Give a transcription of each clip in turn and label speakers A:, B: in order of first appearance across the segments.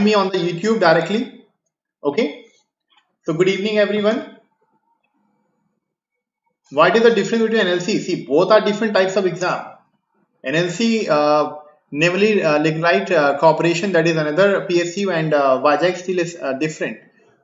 A: join me on the YouTube directly. Okay. So good evening, everyone. What is the difference between NLC? See, both are different types of exam. NLC, namely Lignite Corporation, that is another PSU, and Vajak Steel is different.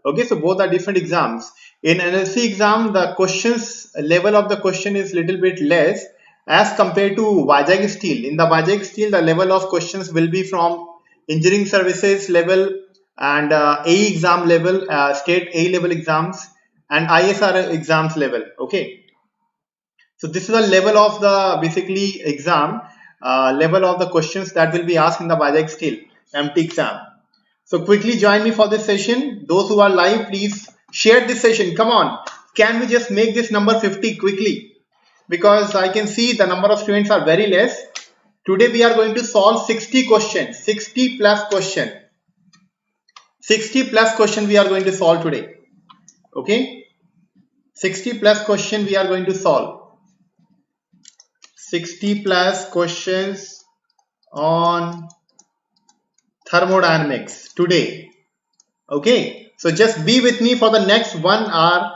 A: Okay, so both are different exams. In NLC exam, the questions level of the question is little bit less as compared to Vajak Steel. In the Vajak Steel, the level of questions will be from engineering services level and AE exam level, state A level exams, and ISR exams level. Okay, so this is the level of the basically exam, level of the questions that will be asked in the Vajak Steel MT exam. So quickly join me for this session. Those who are live, please share this session. Come on, can we just make this number 50 quickly? Because I can see the number of students are very less. Today we are going to solve 60 questions, 60 plus question. 60 plus question we are going to solve today. Okay, 60 plus question we are going to solve. 60 plus questions on thermodynamics today. Okay, so just be with me for the next 1 hour,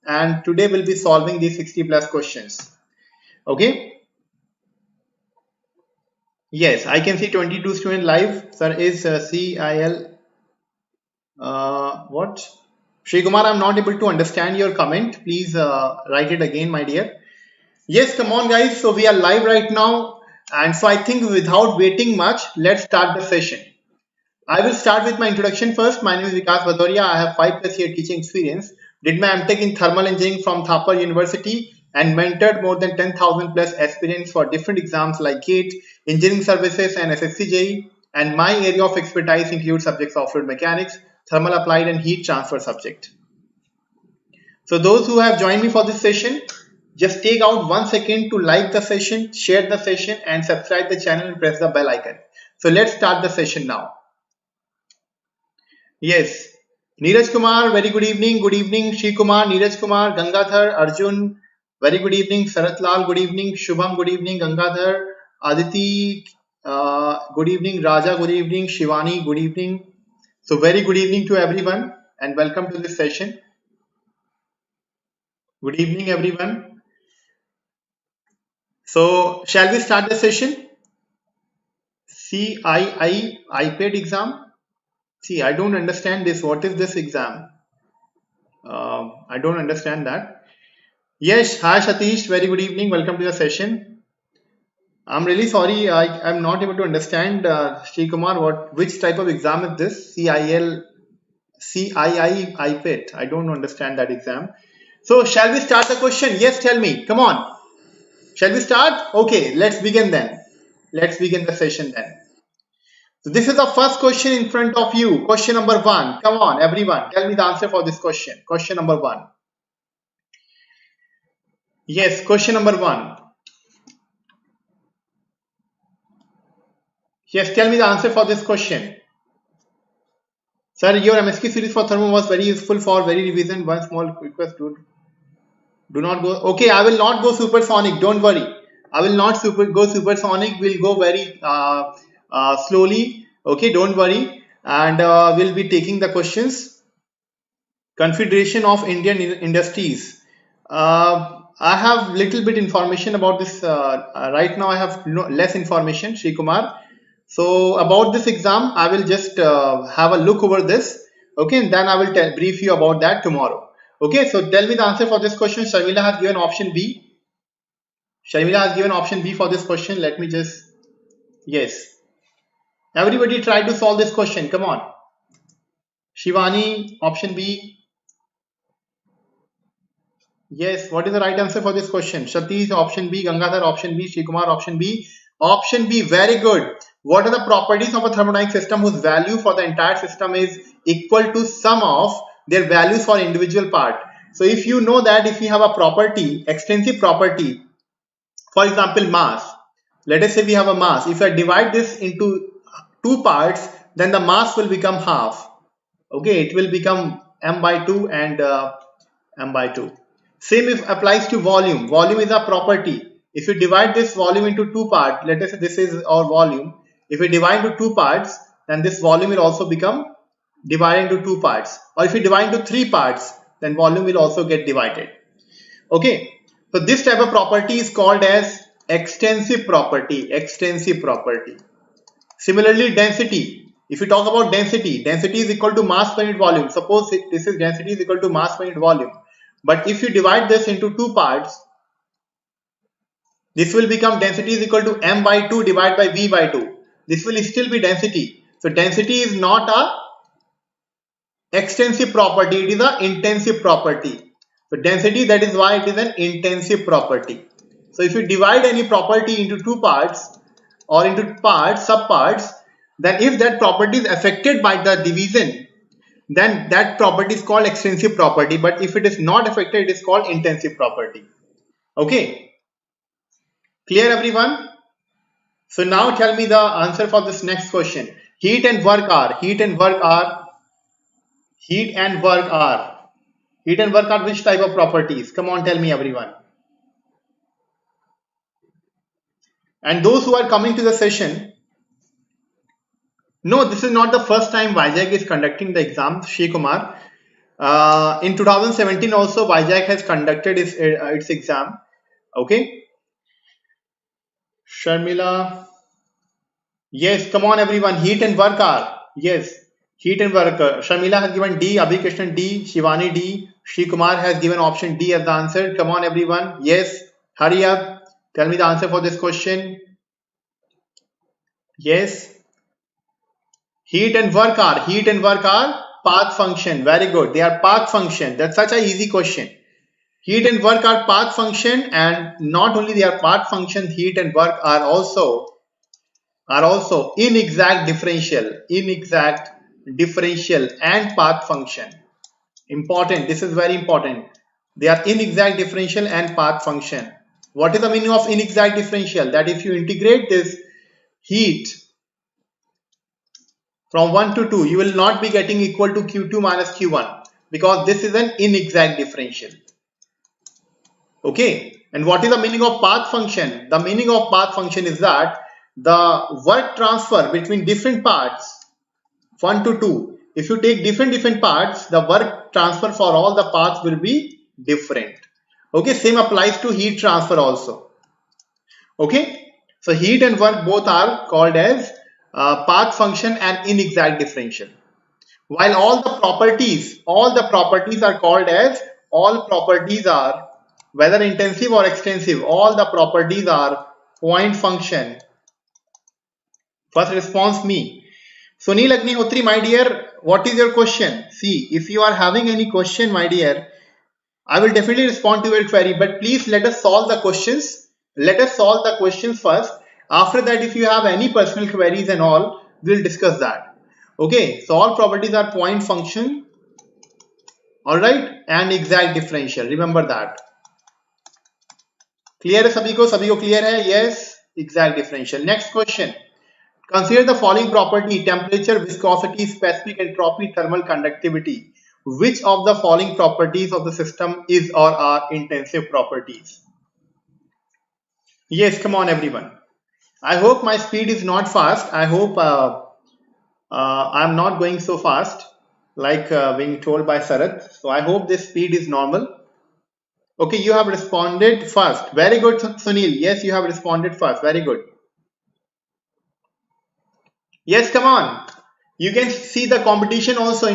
A: and today we'll be solving these 60 plus questions. Okay, yes, I can see 22 students live. Sir, is CIL what? Shri Kumar, I'm not able to understand your comment. Please write it again, my dear. Yes, come on guys, so we are live right now, and so I think without waiting much, let's start the session. I will start with my introduction first. My name is Vikas Bhadoria. I have 5+ year teaching experience. Did my MTech in thermal engineering from Thapar University and mentored more than 10,000 plus aspirants for different exams like GATE, engineering services, and SSC-JEE. And my area of expertise includes subjects of fluid mechanics, thermal applied, and heat transfer subject. So those who have joined me for this session, just take out 1 second to like the session, share the session, and subscribe the channel and press the bell icon. So let's start the session now. Yes, Neeraj Kumar, very good evening. Good evening, Shri Kumar, Neeraj Kumar, Gangadhar, Arjun, very good evening. Sarath Lal, good evening. Shubham, good evening. Gangadhar, Aditi, good evening. Raja, good evening. Shivani, good evening. So very good evening to everyone and welcome to this session. Good evening, everyone. So shall we start the session? CII IPAD exam. See, I don't understand this. What is this exam? I don't understand that. Yes, hi Satish, very good evening. Welcome to the session. I'm really sorry, I'm not able to understand, Sri Kumar, which type of exam is this? CII IPAD. I don't understand that exam. So shall we start the question? Yes, tell me. Come on. Shall we start? Okay, let's begin then. Let's begin the session then. So this is the first question in front of you. Question number 1. Come on, everyone. Tell me the answer for this question. Question number 1. Yes, question number 1. Yes, tell me the answer for this question. Sir, your MSQ series for thermo was very useful for very revision. One small request, do not go. Okay, I will not go supersonic. Don't worry. I will not go supersonic. We'll go very slowly. Okay, don't worry. And we'll be taking the questions. Confederation of Indian Industries. I have little bit information about this. Right now, I have less information, Sri Kumar. So about this exam, I will just have a look over this. Okay, and then I will brief you about that tomorrow. Okay, so tell me the answer for this question. Sharmila has given option B. Sharmila has given option B for this question. Let me just, yes. Everybody try to solve this question. Come on. Shivani, option B. Yes, what is the right answer for this question? Satish, option B. Gangadhar, option B. Shri Kumar, option B. Option B, very good. What are the properties of a thermodynamic system whose value for the entire system is equal to sum of their values for individual part? So if you know that if you have a property, extensive property, for example, mass, let us say we have a mass. If I divide this into 2 parts, then the mass will become half. Okay, it will become m by 2 and m by 2. Same if applies to volume. Volume is a property. If you divide this volume into 2 parts, let us say this is our volume. If we divide into 2 parts, then this volume will also become divided into two parts, or if you divide into three parts, then volume will also get divided. Okay, so this type of property is called as extensive property. Extensive property. Similarly, density. If you talk about density, density is equal to mass per unit volume. Suppose this is density is equal to mass per unit volume. But if you divide this into two parts, this will become density is equal to m by 2 divided by v by 2. This will still be density. So density is not a extensive property, it is an intensive property. So density, that is why it is an intensive property. So if you divide any property into two parts or into parts, subparts, then if that property is affected by the division, then that property is called extensive property. But if it is not affected, it is called intensive property. Okay, clear everyone? So now tell me the answer for this next question. Heat and work are which type of properties? Come on, tell me everyone. And those who are coming to the session, no, this is not the first time Vizag is conducting the exam, Shri Kumar. In 2017 also Vizag has conducted its exam. Okay. Sharmila. Yes, come on everyone. Heat and work are. Yes. Heat and work. Sharmila has given D, Abhi Krishnan D, Shivani D, Shri Kumar has given option D as the answer. Come on everyone. Yes. Hurry up. Tell me the answer for this question. Yes. Heat and work are path function. Very good. They are path function. That's such an easy question. Heat and work are path function, and not only they are path function, heat and work are also inexact differential and path function. Important. This is very important. They are inexact differential and path function. What is the meaning of inexact differential? That if you integrate this heat from 1 to 2, you will not be getting equal to Q2 minus Q1, because this is an inexact differential. Okay, and what is the meaning of path function? The meaning of path function is that the work transfer between different parts 1 to 2, if you take different parts, the work transfer for all the paths will be different. Okay, same applies to heat transfer also. Okay, so heat and work both are called as path function and inexact differential. While all the properties are called as, all properties are, whether intensive or extensive, all the properties are point function. First response me. Sunil Agnihotri, my dear, what is your question? See, if you are having any question, my dear, I will definitely respond to your query, but please let us solve the questions. Let us solve the questions first. After that, if you have any personal queries and all, we'll discuss that. Okay, so all properties are point function, all right, and exact differential. Remember that. Clear है सभी को clear है? Yes, exact differential. Next question. Consider the following property: temperature, viscosity, specific entropy, thermal conductivity. Which of the following properties of the system is or are intensive properties? Yes, come on everyone. I hope my speed is not fast. I hope I'm not going so fast like being told by Sarath. So I hope this speed is normal. Okay, you have responded first. Very good, Sunil. Yes, you have responded first. Very good. Yes, come on. You can see the competition also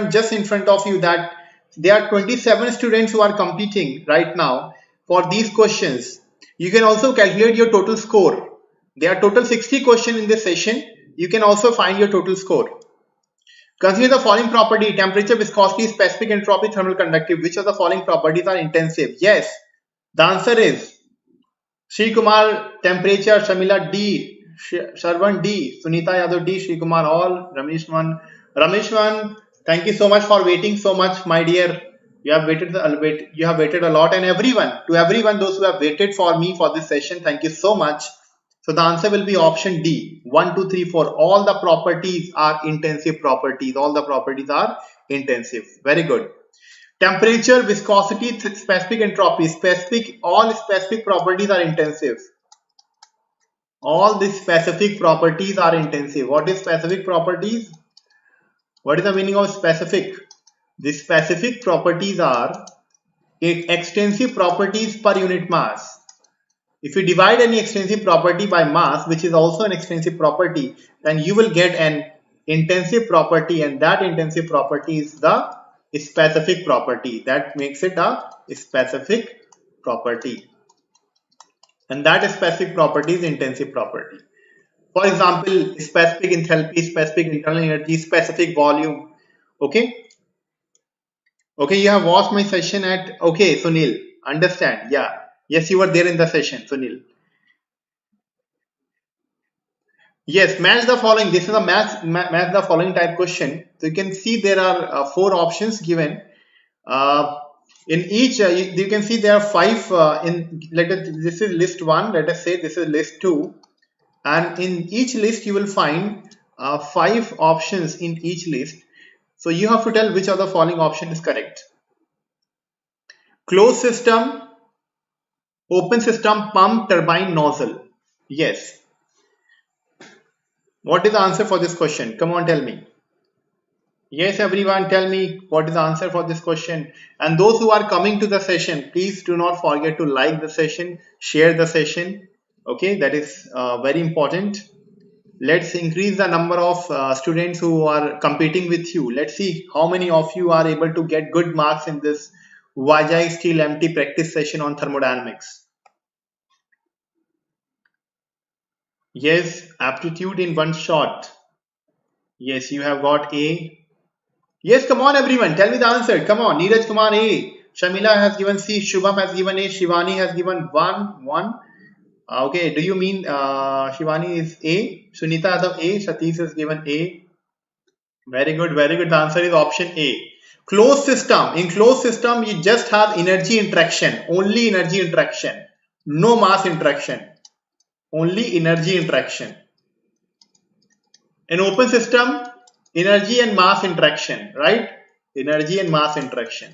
A: just in front of you, that there are 27 students who are competing right now for these questions. You can also calculate your total score. There are total 60 questions in this session. You can also find your total score. Consider the following property: temperature, viscosity, specific entropy, thermal conductivity. Which of the following properties are intensive? Yes, the answer is Shri Kumar, temperature, Shamila D, Sharvan D, Sunita Yadav D, Shri Kumar all, Rameshwan, thank you so much for waiting so much, my dear. You have waited a lot, and everyone, those who have waited for me for this session, thank you so much. So the answer will be option D. 1, 2, 3, 4. All the properties are intensive properties. All the properties are intensive. Very good. Temperature, viscosity, specific entropy. All specific properties are intensive. All the specific properties are intensive. What is specific properties? What is the meaning of specific? The specific properties are extensive properties per unit mass. If you divide any extensive property by mass, which is also an extensive property, then you will get an intensive property, and that intensive property is the specific property. That makes it a specific property. And that specific property is intensive property. For example, specific enthalpy, specific internal energy, specific volume. Okay. Okay, you have watched my session at, okay, Sunil, understand. Yeah. Yes, you were there in the session, Sunil. Yes, match the following. This is a match the following type question. So you can see there are 4 options given. In each, you can see there are 5 this is list 1. Let us say this is list 2. And in each list, you will find 5 options in each list. So you have to tell which of the following option is correct. Closed system, open system, pump, turbine, nozzle. Yes. What is the answer for this question? Come on, tell me. Yes, everyone, tell me what is the answer for this question. And those who are coming to the session, please do not forget to like the session, share the session. Okay, that is very important. Let's increase the number of students who are competing with you. Let's see how many of you are able to get good marks in this Vajai Steel MT practice session on thermodynamics. Yes, aptitude in one shot. Yes, you have got A. Yes, come on everyone, tell me the answer. Come on, Neeraj Kumar A. Shamila has given C. Shubham has given A. Shivani has given 1. Okay, do you mean Shivani is A? Sunita has A. Satish has given A. Very good, very good. The answer is option A. Closed system. In closed system, you just have energy interaction. Only energy interaction. No mass interaction. Only energy interaction. In open system, energy and mass interaction, right? Energy and mass interaction.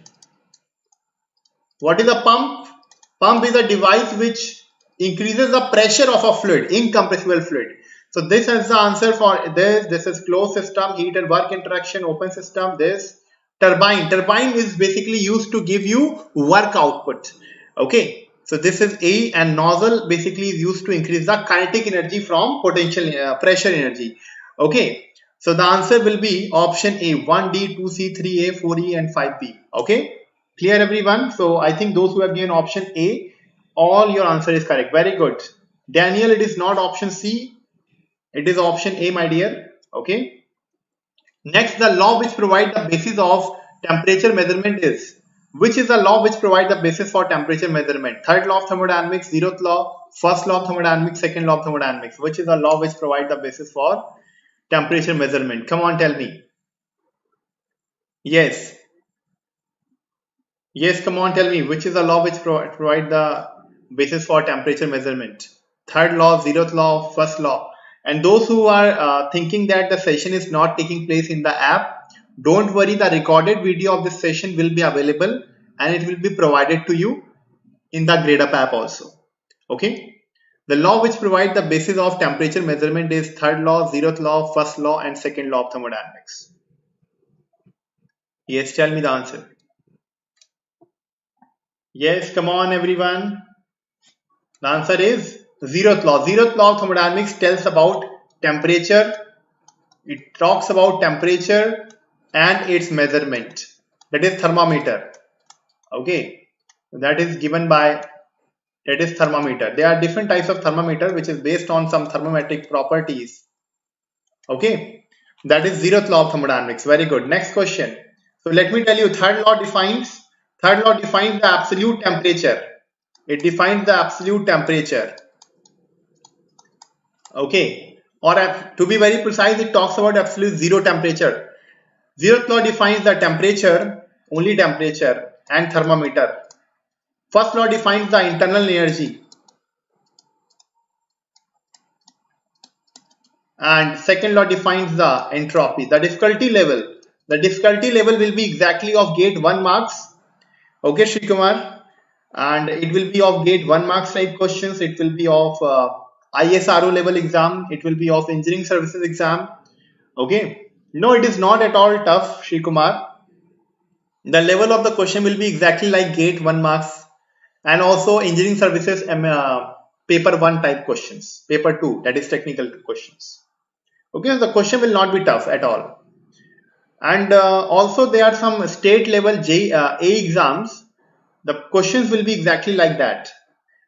A: What is a pump? Pump is a device which increases the pressure of a fluid, incompressible fluid. So this is the answer for this. This is closed system, heat and work interaction, open system. This turbine. Turbine is basically used to give you work output. Okay. So this is A, and nozzle basically is used to increase the kinetic energy from potential pressure energy. Okay. So the answer will be option A, 1D, 2C, 3A, 4E and 5B. Okay. Clear everyone? So I think those who have given option A, all your answer is correct. Very good. Daniel, it is not option C. It is option A, my dear. Okay. Next, the law which provides the basis of temperature measurement is. Which is the law which provides the basis for temperature measurement? Third law of thermodynamics, zeroth law, first law of thermodynamics, second law of thermodynamics. Which is the law which provides the basis for temperature measurement? Come on, tell me. Yes. Yes, come on, tell me. Which is the law which provide the basis for temperature measurement? Third law, zeroth law, first law. And those who are thinking that the session is not taking place in the app, don't worry, the recorded video of this session will be available and it will be provided to you in the GradeUp app also. Okay. The law which provide the basis of temperature measurement is third law, zeroth law, first law and second law of thermodynamics. Yes, tell me the answer. Yes, come on everyone. The answer is zeroth law. Zeroth law of thermodynamics tells about temperature. It talks about temperature and its measurement. That is thermometer. Okay. That is given by, that is thermometer. There are different types of thermometer which is based on some thermometric properties. Okay. That is zeroth law of thermodynamics. Very good. Next question. So let me tell you, third law defines the absolute temperature. It defines the absolute temperature. Okay. Or to be very precise, it talks about absolute zero temperature. Zeroth law defines the temperature, only temperature, and thermometer. First law defines the internal energy. And second law defines the entropy. The difficulty level. The difficulty level will be exactly of gate 1 marks. Okay, Shrikumar. And it will be of gate 1 marks type questions. It will be of ISRO level exam. It will be of engineering services exam. Okay. No, it is not at all tough, Shri Kumar. The level of the question will be exactly like GATE 1 marks and also engineering services paper 1 type questions, paper 2, that is technical questions. Okay, so the question will not be tough at all. And also there are some state level A exams. The questions will be exactly like that.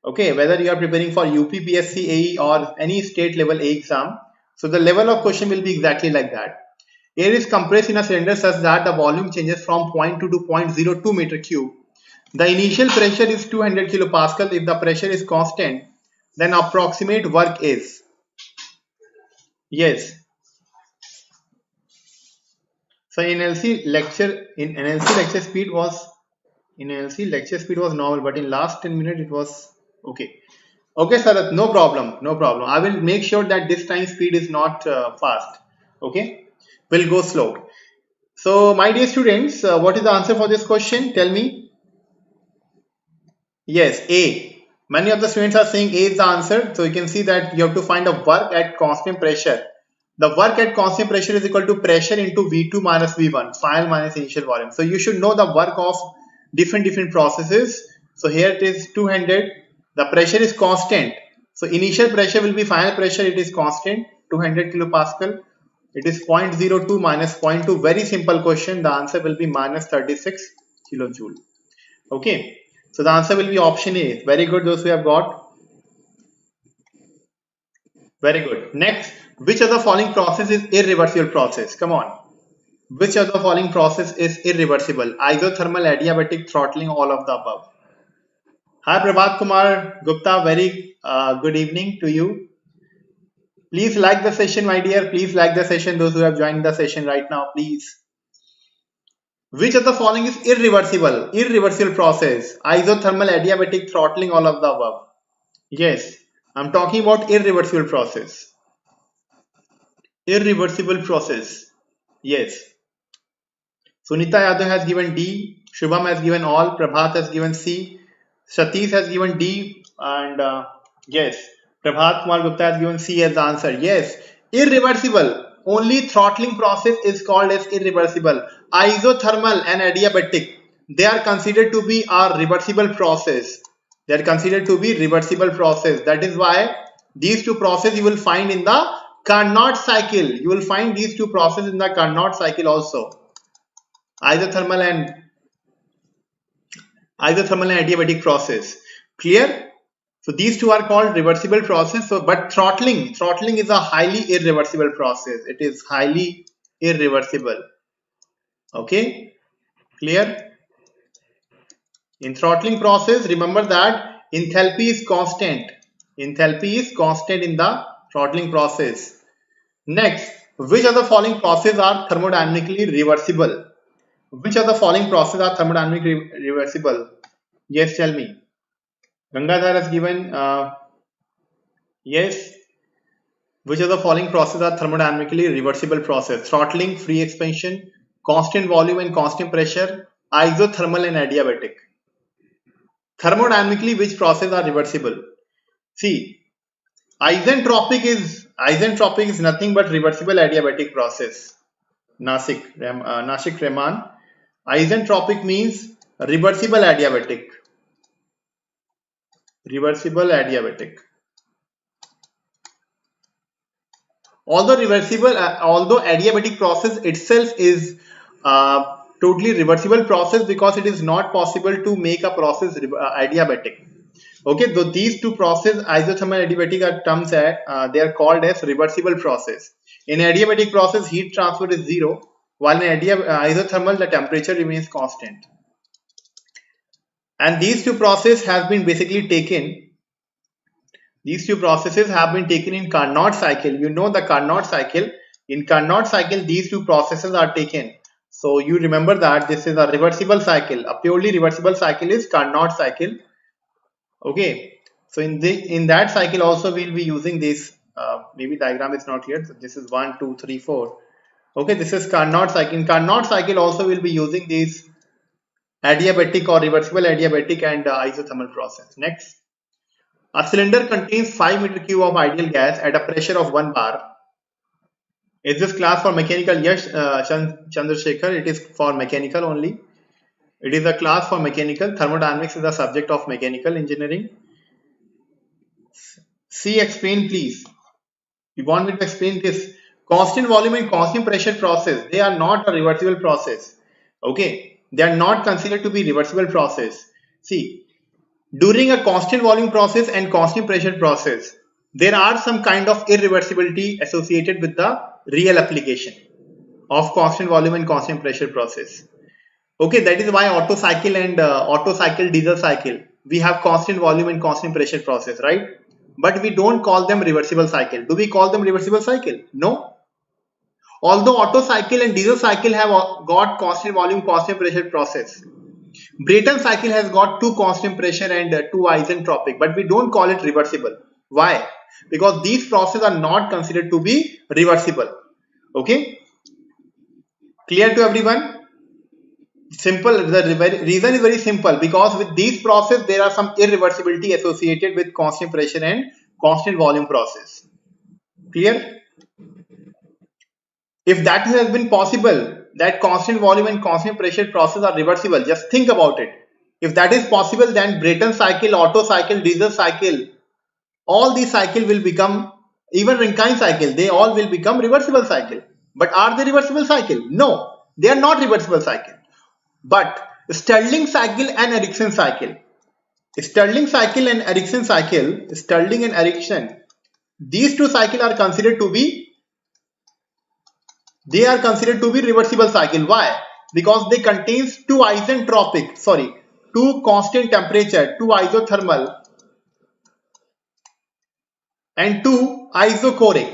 A: Okay, whether you are preparing for UPPSC AE or any state level A exam, so the level of question will be exactly like that. Air is compressed in a cylinder such that the volume changes from 0.2 to 0.02 meter cube. The initial pressure is 200 kilopascal. If the pressure is constant, then approximate work is. Yes. So in NLC lecture speed was normal, but in last 10 minutes it was okay. Okay, Sarath, no problem, no problem. I will make sure that this time speed is not fast. Okay, we'll go slow. So, my dear students, what is the answer for this question? Tell me. Yes, A. Many of the students are saying A is the answer. So, you can see that you have to find a work at constant pressure. The work at constant pressure is equal to pressure into V2 minus V1, final minus initial volume. So, you should know the work of different processes. So, here it is 200. The pressure is constant. So, initial pressure will be final pressure. It is constant, 200 kilopascal. It is 0.02 minus 0.2. Very simple question. The answer will be minus 36 kilojoule. Okay. So the answer will be option A. Very good. Those who have got. Very good. Next, which of the following process is irreversible process? Come on. Which of the following process is irreversible? Isothermal, adiabatic, throttling, all of the above. Hi Prabhat Kumar Gupta. Very good evening to you. Please like the session, my dear. Please like the session. Those who have joined the session right now, please. Which of the following is irreversible? Irreversible process. Isothermal, adiabatic, throttling, all of the above. Yes, I'm talking about irreversible process. Irreversible process. Yes. Sunita Yadav has given D. Shubham has given all. Prabhat has given C. Satish has given D. And yes, Prabhat Kumar Gupta has given C as the answer. Yes, irreversible. Only throttling process is called as irreversible. Isothermal and adiabatic, they are considered to be a reversible process. They are considered to be reversible process. That is why these two processes you will find in the Carnot cycle. You will find these two processes in the Carnot cycle also. Isothermal and adiabatic process. Clear? So these two are called reversible process. So, but throttling is a highly irreversible process. It is highly irreversible. Okay, clear? In throttling process, remember that enthalpy is constant. Enthalpy is constant in the throttling process. Next, which of the following processes are thermodynamically reversible? Which of the following processes are thermodynamically reversible? Yes, tell me. Gangadhar has given yes. Which of the following processes are thermodynamically reversible process? Throttling, free expansion, constant volume and constant pressure, isothermal and adiabatic. Thermodynamically, which processes are reversible? See, isentropic is nothing but reversible adiabatic process. Nashik Rahman. Isentropic means reversible adiabatic. Reversible adiabatic. Although adiabatic process itself is totally reversible process because it is not possible to make a process adiabatic. Okay, so these two processes, isothermal and adiabatic, are terms that they are called as reversible process. In adiabatic process, heat transfer is zero, while in isothermal, the temperature remains constant. And these two processes have been basically taken. These two processes have been taken in Carnot cycle. You know the Carnot cycle. In Carnot cycle, these two processes are taken. So you remember that this is a reversible cycle. A purely reversible cycle is Carnot cycle. Okay. So in that cycle also we'll be using this. Maybe diagram is not here. So this is 1, 2, 3, 4. Okay, this is Carnot cycle. In Carnot cycle also we'll be using these adiabatic or reversible adiabatic and isothermal process. Next. A cylinder contains 5 meter cube of ideal gas at a pressure of 1 bar. Is this class for mechanical? Yes, Chandrasekhar, it is for mechanical only. It is a class for mechanical. Thermodynamics is the subject of mechanical engineering. See, explain please. You want me to explain this? Constant volume and constant pressure process, they are not a reversible process. Okay, they are not considered to be reversible process. See, during a constant volume process and constant pressure process, there are some kind of irreversibility associated with the real application of constant volume and constant pressure process. Okay, that is why Otto cycle and Otto cycle, diesel cycle, we have constant volume and constant pressure process, right? But we don't call them reversible cycle. Do we call them reversible cycle? No. Although Otto cycle and diesel cycle have got constant volume, constant pressure process, Brayton cycle has got two constant pressure and two isentropic, but we don't call it reversible. Why? Because these processes are not considered to be reversible. Okay, clear to everyone? Simple. The reason is very simple, because with these processes there are some irreversibility associated with constant pressure and constant volume process. Clear? If that has been possible, that constant volume and constant pressure process are reversible, just think about it. If that is possible, then Brayton cycle, Otto cycle, diesel cycle, all these cycle will become, even Rankine cycle, they all will become reversible cycle. But are they reversible cycle? No, they are not reversible cycle. But Stirling cycle and Ericsson cycle, Stirling cycle and Ericsson cycle, Stirling and Ericsson, these two cycles are considered to be, they are considered to be reversible cycle. Why? Because they contains two constant temperature, two isothermal and two isochoric.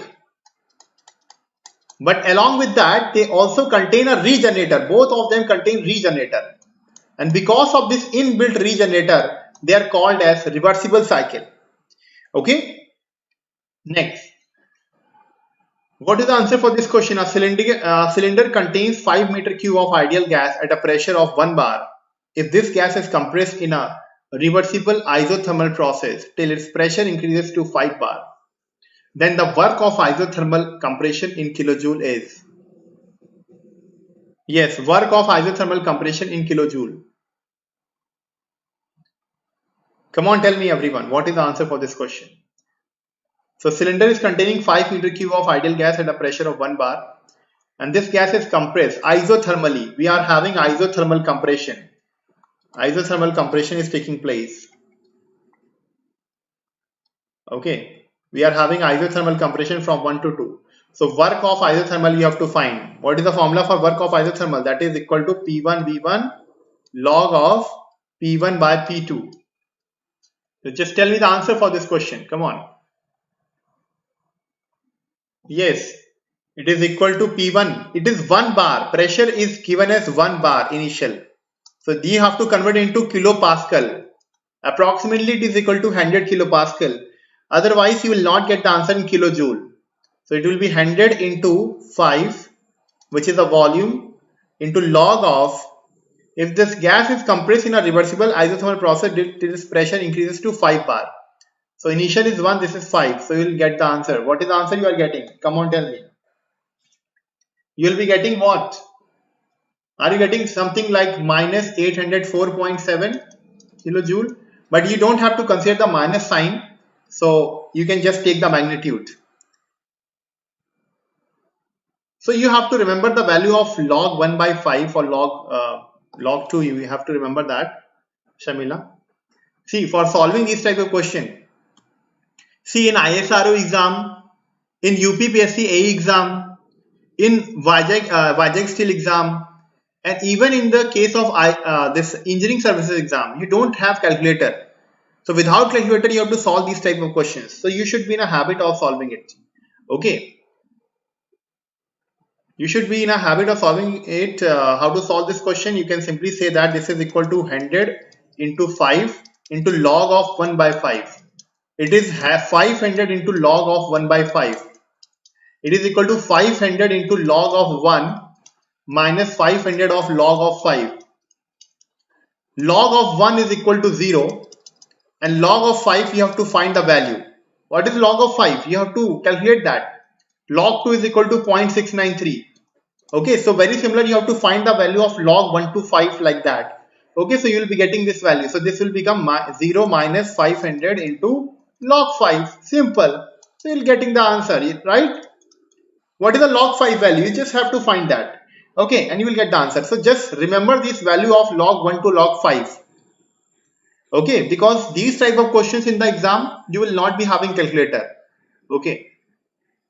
A: But along with that, they also contain a regenerator. Both of them contain regenerator. And because of this inbuilt regenerator, they are called as reversible cycle. Okay. Next. What is the answer for this question? A cylinder contains 5 meter cube of ideal gas at a pressure of 1 bar. If this gas is compressed in a reversible isothermal process till its pressure increases to 5 bar, then the work of isothermal compression in kilojoule is? Yes, work of isothermal compression in kilojoule. Come on, tell me everyone, what is the answer for this question? So cylinder is containing 5 meter cube of ideal gas at a pressure of 1 bar, and this gas is compressed isothermally. We are having isothermal compression. Isothermal compression is taking place. Okay, we are having isothermal compression from 1 to 2. So work of isothermal you have to find. What is the formula for work of isothermal? That is equal to P1 V1 log of P1 by P2. So just tell me the answer for this question. Come on. Yes, it is equal to P1. It is 1 bar. Pressure is given as 1 bar initial. So you have to convert into kilopascal. Approximately it is equal to 100 kilopascal. Otherwise you will not get the answer in kilojoule. So it will be 100 into 5, which is the volume, into log of, if this gas is compressed in a reversible isothermal process, this pressure increases to 5 bar. So initial is 1, this is 5. So you will get the answer. What is the answer you are getting? Come on, tell me. You will be getting what? Are you getting something like minus 804.7 kilojoule? But you don't have to consider the minus sign. So you can just take the magnitude. So you have to remember the value of log 1 by 5 or log 2. You have to remember that, Shamila. See, for solving this type of question, see, in ISRO exam, in UPPSC A exam, in Vajag Steel exam, and even in the case of this engineering services exam, you don't have calculator. So without calculator, you have to solve these type of questions. So you should be in a habit of solving it. Okay. You should be in a habit of solving it. How to solve this question? You can simply say that this is equal to 100 into 5 into log of 1 by 5. It is 500 into log of 1 by 5. It is equal to 500 into log of 1 minus 500 of log of 5. Log of 1 is equal to 0 and log of 5 you have to find the value. What is log of 5? You have to calculate that. Log 2 is equal to 0.693. Okay, so very similar, you have to find the value of log 1 to 5 like that. Okay, so you will be getting this value. So this will become 0 minus 500 into log 5. Simple. So you're getting the answer, right? What is the log 5 value? You just have to find that. Okay, and you will get the answer. So just remember this value of log 1 to log 5. Okay, because these type of questions in the exam, you will not be having calculator. Okay.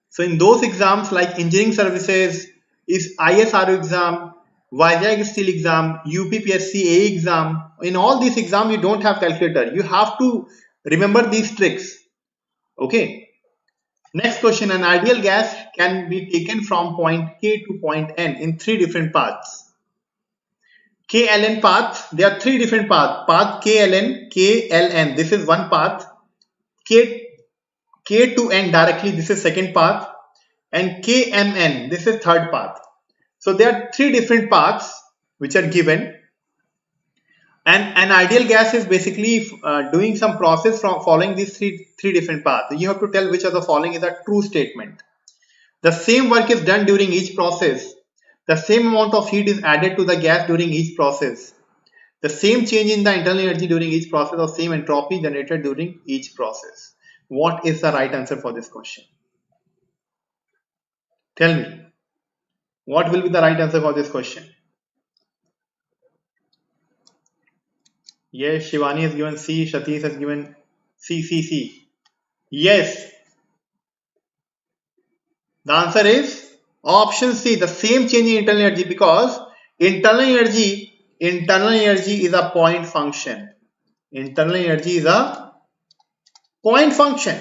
A: So in those exams like engineering services, is ISRO exam, Vizag Steel exam, UPPSC A exam, in all these exams you don't have calculator. You have to remember these tricks. Okay. Next question, an ideal gas can be taken from point K to point N in 3 different paths. KLN paths, there are 3 different paths. Path KLN, KLN, this is one path. K to N directly, this is second path. And KMN, this is third path. So there are 3 different paths which are given, and an ideal gas is basically doing some process from following these three different paths. You have to tell which of the following is a true statement. The same work is done during each process. The same amount of heat is added to the gas during each process. The same change in the internal energy during each process, or same entropy generated during each process. What is the right answer for this question? Tell me. What will be the right answer for this question? Yes, Shivani has given C, Satish has given C. Yes, the answer is option C, the same change in internal energy, because internal energy is a point function. Internal energy is a point function.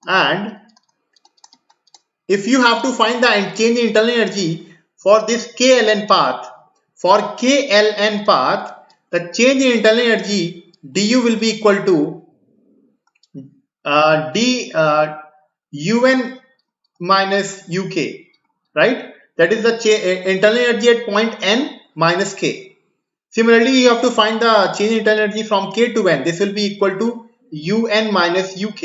A: And if you have to find the change in internal energy for this KLN path, the change in internal energy du will be equal to d un minus uk, right? That is the internal energy at point n minus k. Similarly, you have to find the change in internal energy from k to n. This will be equal to un minus uk.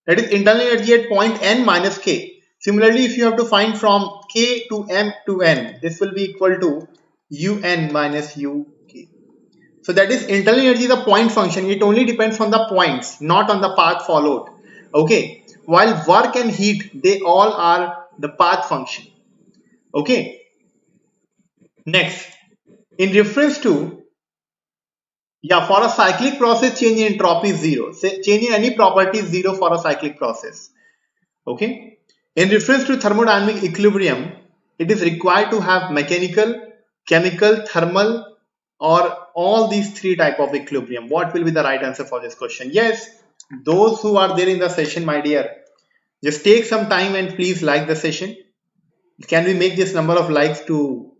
A: That is internal energy at point n minus k. Similarly, if you have to find from k to m to n, this will be equal to un minus uk. So that is internal energy is a point function. It only depends on the points, not on the path followed. Okay. While work and heat, they all are the path function. Okay. Next, in reference to, for a cyclic process, change in entropy is 0. Say, change in any property is 0 for a cyclic process. Okay. In reference to thermodynamic equilibrium, it is required to have mechanical, chemical, thermal, or all these 3 type of equilibrium. What will be the right answer for this question? Yes, those who are there in the session, my dear, just take some time and please like the session. Can we make this number of likes to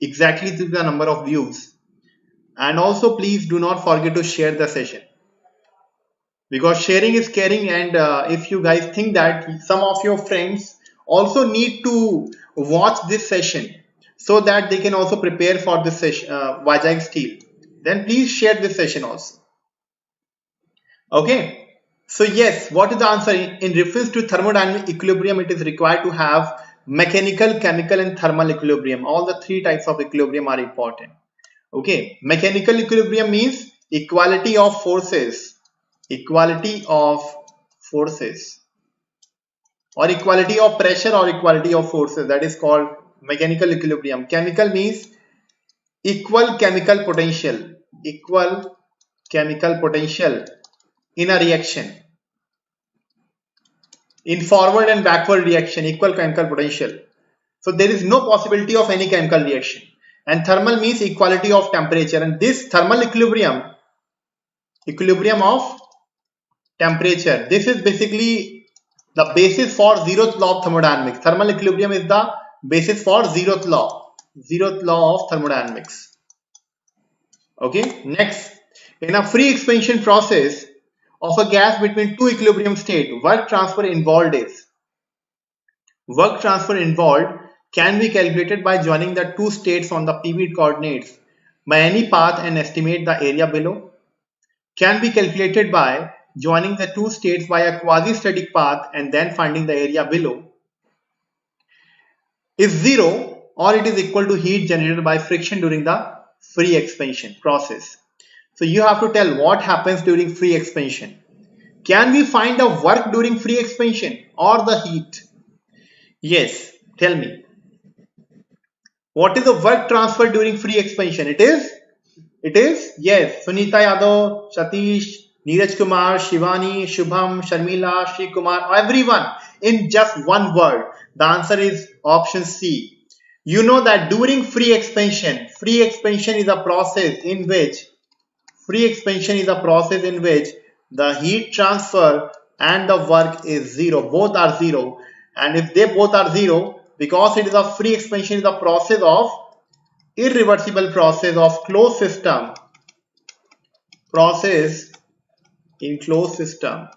A: exactly to the number of views? And also please do not forget to share the session, because sharing is caring. And if you guys think that some of your friends also need to watch this session so that they can also prepare for this session, Vizag Steel, then please share this session also. Okay. So yes, what is the answer? In reference to thermodynamic equilibrium, it is required to have mechanical, chemical, and thermal equilibrium. All the 3 types of equilibrium are important. Okay. Mechanical equilibrium means equality of forces, or equality of pressure, or equality of forces. That is called mechanical equilibrium. Chemical means equal chemical potential in a reaction. In forward and backward reaction, equal chemical potential. So there is no possibility of any chemical reaction. And thermal means equality of temperature. And this thermal equilibrium of temperature, this is basically the basis for 0th law of thermodynamics. Thermal equilibrium is the basis for 0th law of thermodynamics. Okay. Next, in a free expansion process of a gas between 2 equilibrium states, work transfer involved can be calculated by joining the 2 states on the PV coordinates by any path and estimate the area below. Can be calculated by joining the two states by a quasi-static path and then finding the area below is zero, or it is equal to heat generated by friction during the free expansion process. So you have to tell what happens during free expansion. Can we find the work during free expansion or the heat? Yes, tell me. What is the work transfer during free expansion? It is, yes, Sunita Yadav, Satish, Neeraj Kumar, Shivani, Shubham, Sharmila, Shri Kumar, everyone in just one word. The answer is option C. You know that during free expansion is a process in which the heat transfer and the work is zero. Both are zero. And if they both are zero, because it is a free expansion, is a process of irreversible process of closed system. Process in closed system.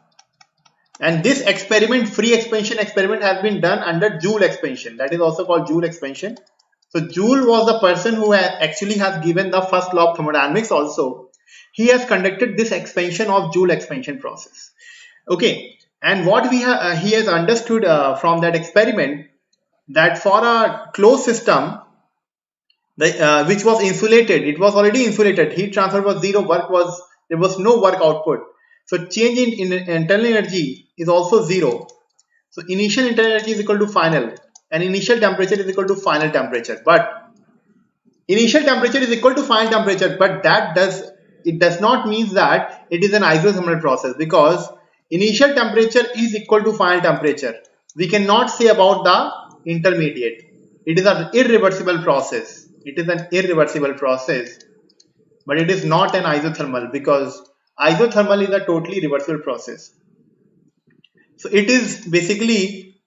A: And this experiment, free expansion experiment, has been done under Joule expansion. That is also called Joule expansion. So Joule was the person who actually has given the first law of thermodynamics also. He has conducted this expansion of Joule expansion process. Okay, and what he has understood from that experiment, that for a closed system, which was insulated, it was already insulated, heat transfer was zero, there was no work output. So change in internal energy is also zero. So initial internal energy is equal to final, and initial temperature is equal to final temperature. But initial temperature is equal to final temperature, but it does not mean that it is an isothermal process, because initial temperature is equal to final temperature. We cannot say about the intermediate. It is an irreversible process. It is an irreversible process, but it is not an isothermal, because isothermal is a totally reversible process. So it is basically,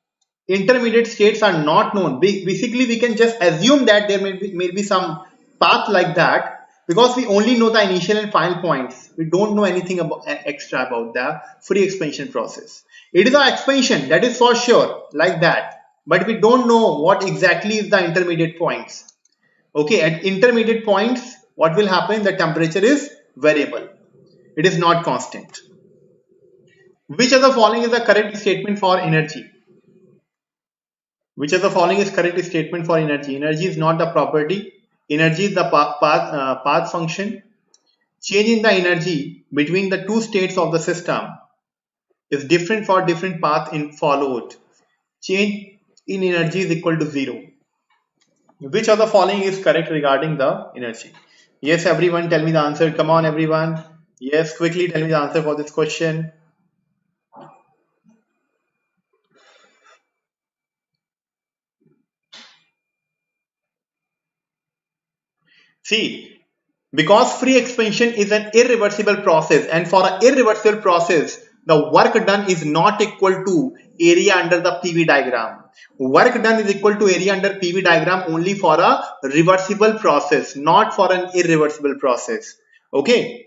A: intermediate states are not known. Basically, we can just assume that there may be some path like that, because we only know the initial and final points. We don't know anything about extra about the free expansion process. It is an expansion, that is for sure, like that, but we don't know what exactly is the intermediate points. Okay, at intermediate points, what will happen? The temperature is variable. It is not constant. Which of the following is the correct statement for energy? Which of the following is correct statement for energy? Energy is not the property. Energy is the path function. Change in the energy between the two states of the system is different for different path in followed. Change in energy is equal to zero. Which of the following is correct regarding the energy? Yes, everyone, tell me the answer. Come on, everyone. Yes, quickly tell me the answer for this question. See, because free expansion is an irreversible process, and for an irreversible process, the work done is not equal to area under the PV diagram. Work done is equal to area under PV diagram only for a reversible process, not for an irreversible process. Okay.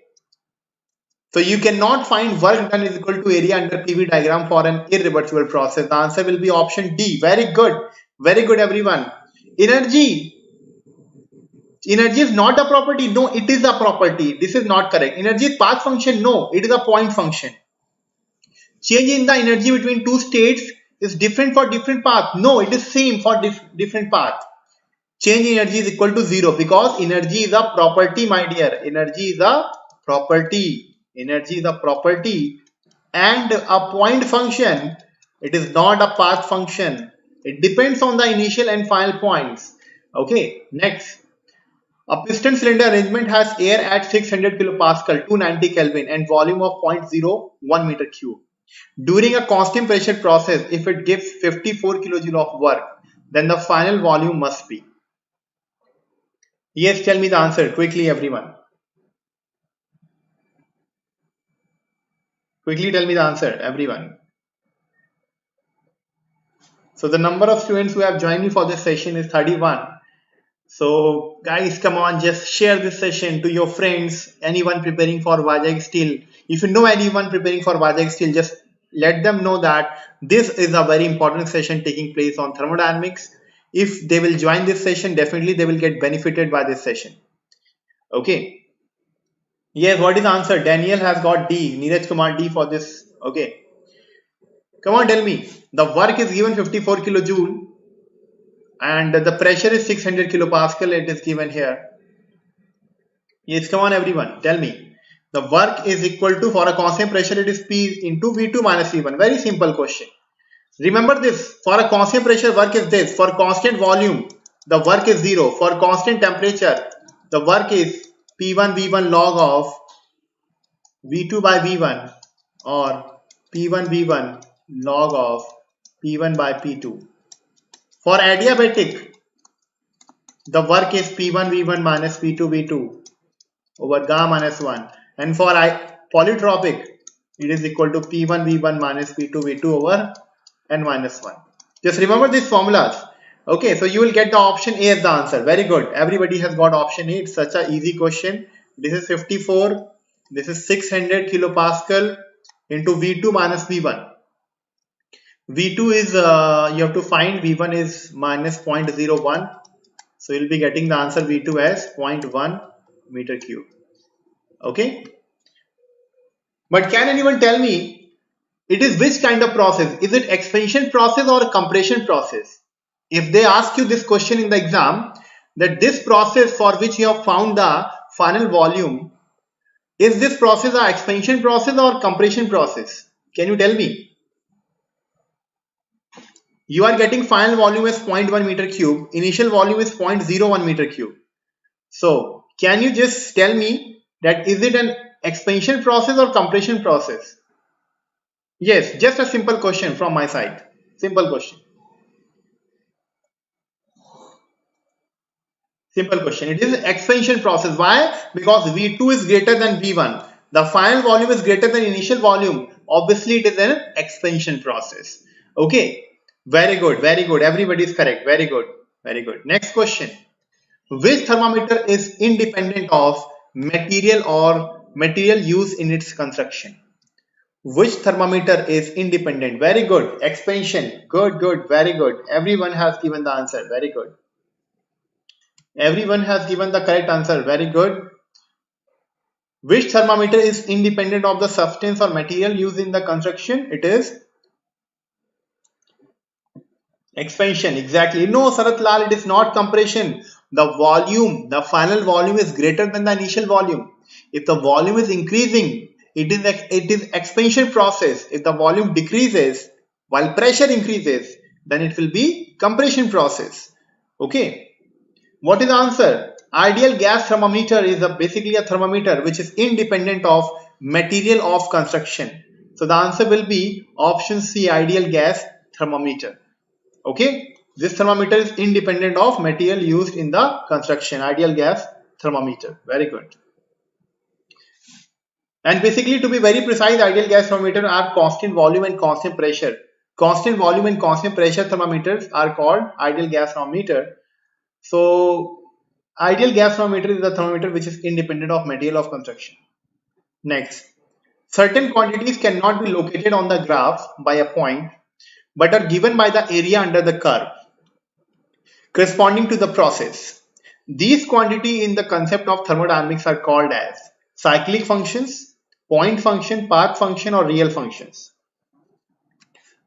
A: So you cannot find work done is equal to area under PV diagram for an irreversible process. The answer will be option D. Very good. Very good, everyone. Energy is not a property. No, it is a property. This is not correct. Energy is path function. No, it is a point function. Change in the energy between two states is different for different path. No, it is same for different path. Change in energy is equal to zero, because energy is a property, my dear. Energy is a property. Energy is a property and a point function. It is not a path function. It depends on the initial and final points. Okay, next. A piston cylinder arrangement has air at 600 kilopascal, 290 Kelvin, and volume of 0.01 meter cube. During a constant pressure process, if it gives 54 kilojoule of work, then the final volume must be. Yes, tell me the answer quickly, everyone. Quickly tell me the answer, everyone. So the number of students who have joined me for this session is 31. So guys, come on, just share this session to your friends, anyone preparing for Vajayk Steel. If you know anyone preparing for Vajayk Steel, just let them know that this is a very important session taking place on thermodynamics. If they will join this session, definitely they will get benefited by this session. Okay. Yes, what is the answer? Daniel has got D. Neeraj Kumar D for this. Okay. Come on, tell me. The work is given 54 kilojoule and the pressure is 600 kilopascal. It is given here. Yes, come on, everyone. Tell me. The work is equal to, for a constant pressure, it is P into V2 minus V1. Very simple question. Remember this. For a constant pressure, work is this. For constant volume, the work is 0. For constant temperature, the work is P1 V1 log of V2 by V1 or P1 V1 log of P1 by P2. For adiabatic, the work is P1 V1 minus P2 V2 over gamma minus 1. And for polytropic, it is equal to P1 V1 minus P2 V2 over N minus 1. Just remember these formulas. Okay, so you will get the option A as the answer. Very good. Everybody has got option A. It's such an easy question. This is 54. This is 600 kilopascal into V2 minus V1. V2 is, you have to find, V1 is minus 0.01. So you'll be getting the answer V2 as 0.1 meter cube. Okay. But can anyone tell me, it is which kind of process? Is it expansion process or a compression process? If they ask you this question in the exam, that this process for which you have found the final volume, is this process an expansion process or compression process? Can you tell me? You are getting final volume as 0.1 meter cube, initial volume is 0.01 meter cube. So can you just tell me that is it an expansion process or compression process? Yes, just a simple question from my side. Simple question. Simple question. It is an expansion process. Why? Because V2 is greater than V1. The final volume is greater than initial volume. Obviously, it is an expansion process. Okay. Very good. Very good. Everybody is correct. Very good. Very good. Next question. Which thermometer is independent of material or material used in its construction? Which thermometer is independent? Very good. Expansion. Good, good. Very good. Everyone has given the answer. Very good. Everyone has given the correct answer. Very good. Which thermometer is independent of the substance or material used in the construction? It is expansion. Exactly. No, Sarath Lal, it is not compression. The volume, the final volume is greater than the initial volume. If the volume is increasing, it is expansion process. If the volume decreases while pressure increases, then it will be compression process. Okay. What is the answer? Ideal gas thermometer is basically a thermometer which is independent of material of construction. So the answer will be option C, ideal gas thermometer. Okay, this thermometer is independent of material used in the construction. Ideal gas thermometer. Very good. And basically, to be very precise, ideal gas thermometer are constant volume and constant pressure. Constant volume and constant pressure thermometers are called ideal gas thermometer. So ideal gas thermometer is the thermometer which is independent of material of construction. Next, certain quantities cannot be located on the graph by a point but are given by the area under the curve corresponding to the process. These quantities in the concept of thermodynamics are called as cyclic functions, point function, path function, or real functions.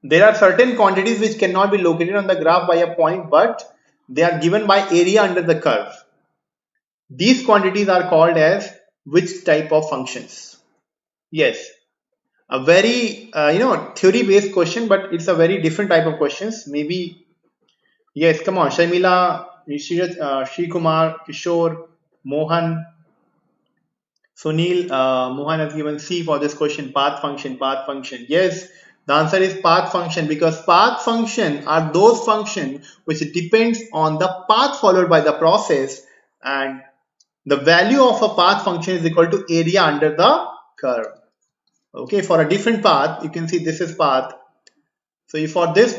A: There are certain quantities which cannot be located on the graph by a point but they are given by area under the curve. These quantities are called as which type of functions? Yes, a very theory based question, but it's a very different type of questions. Maybe yes, come on, Shamila, Shri Kumar, Kishore, Mohan, Sunil, Mohan has given C for this question. Path function, path function. Yes, the answer is path function because path function are those functions which depends on the path followed by the process, and the value of a path function is equal to area under the curve. Okay, for a different path, you can see this is path. So for this,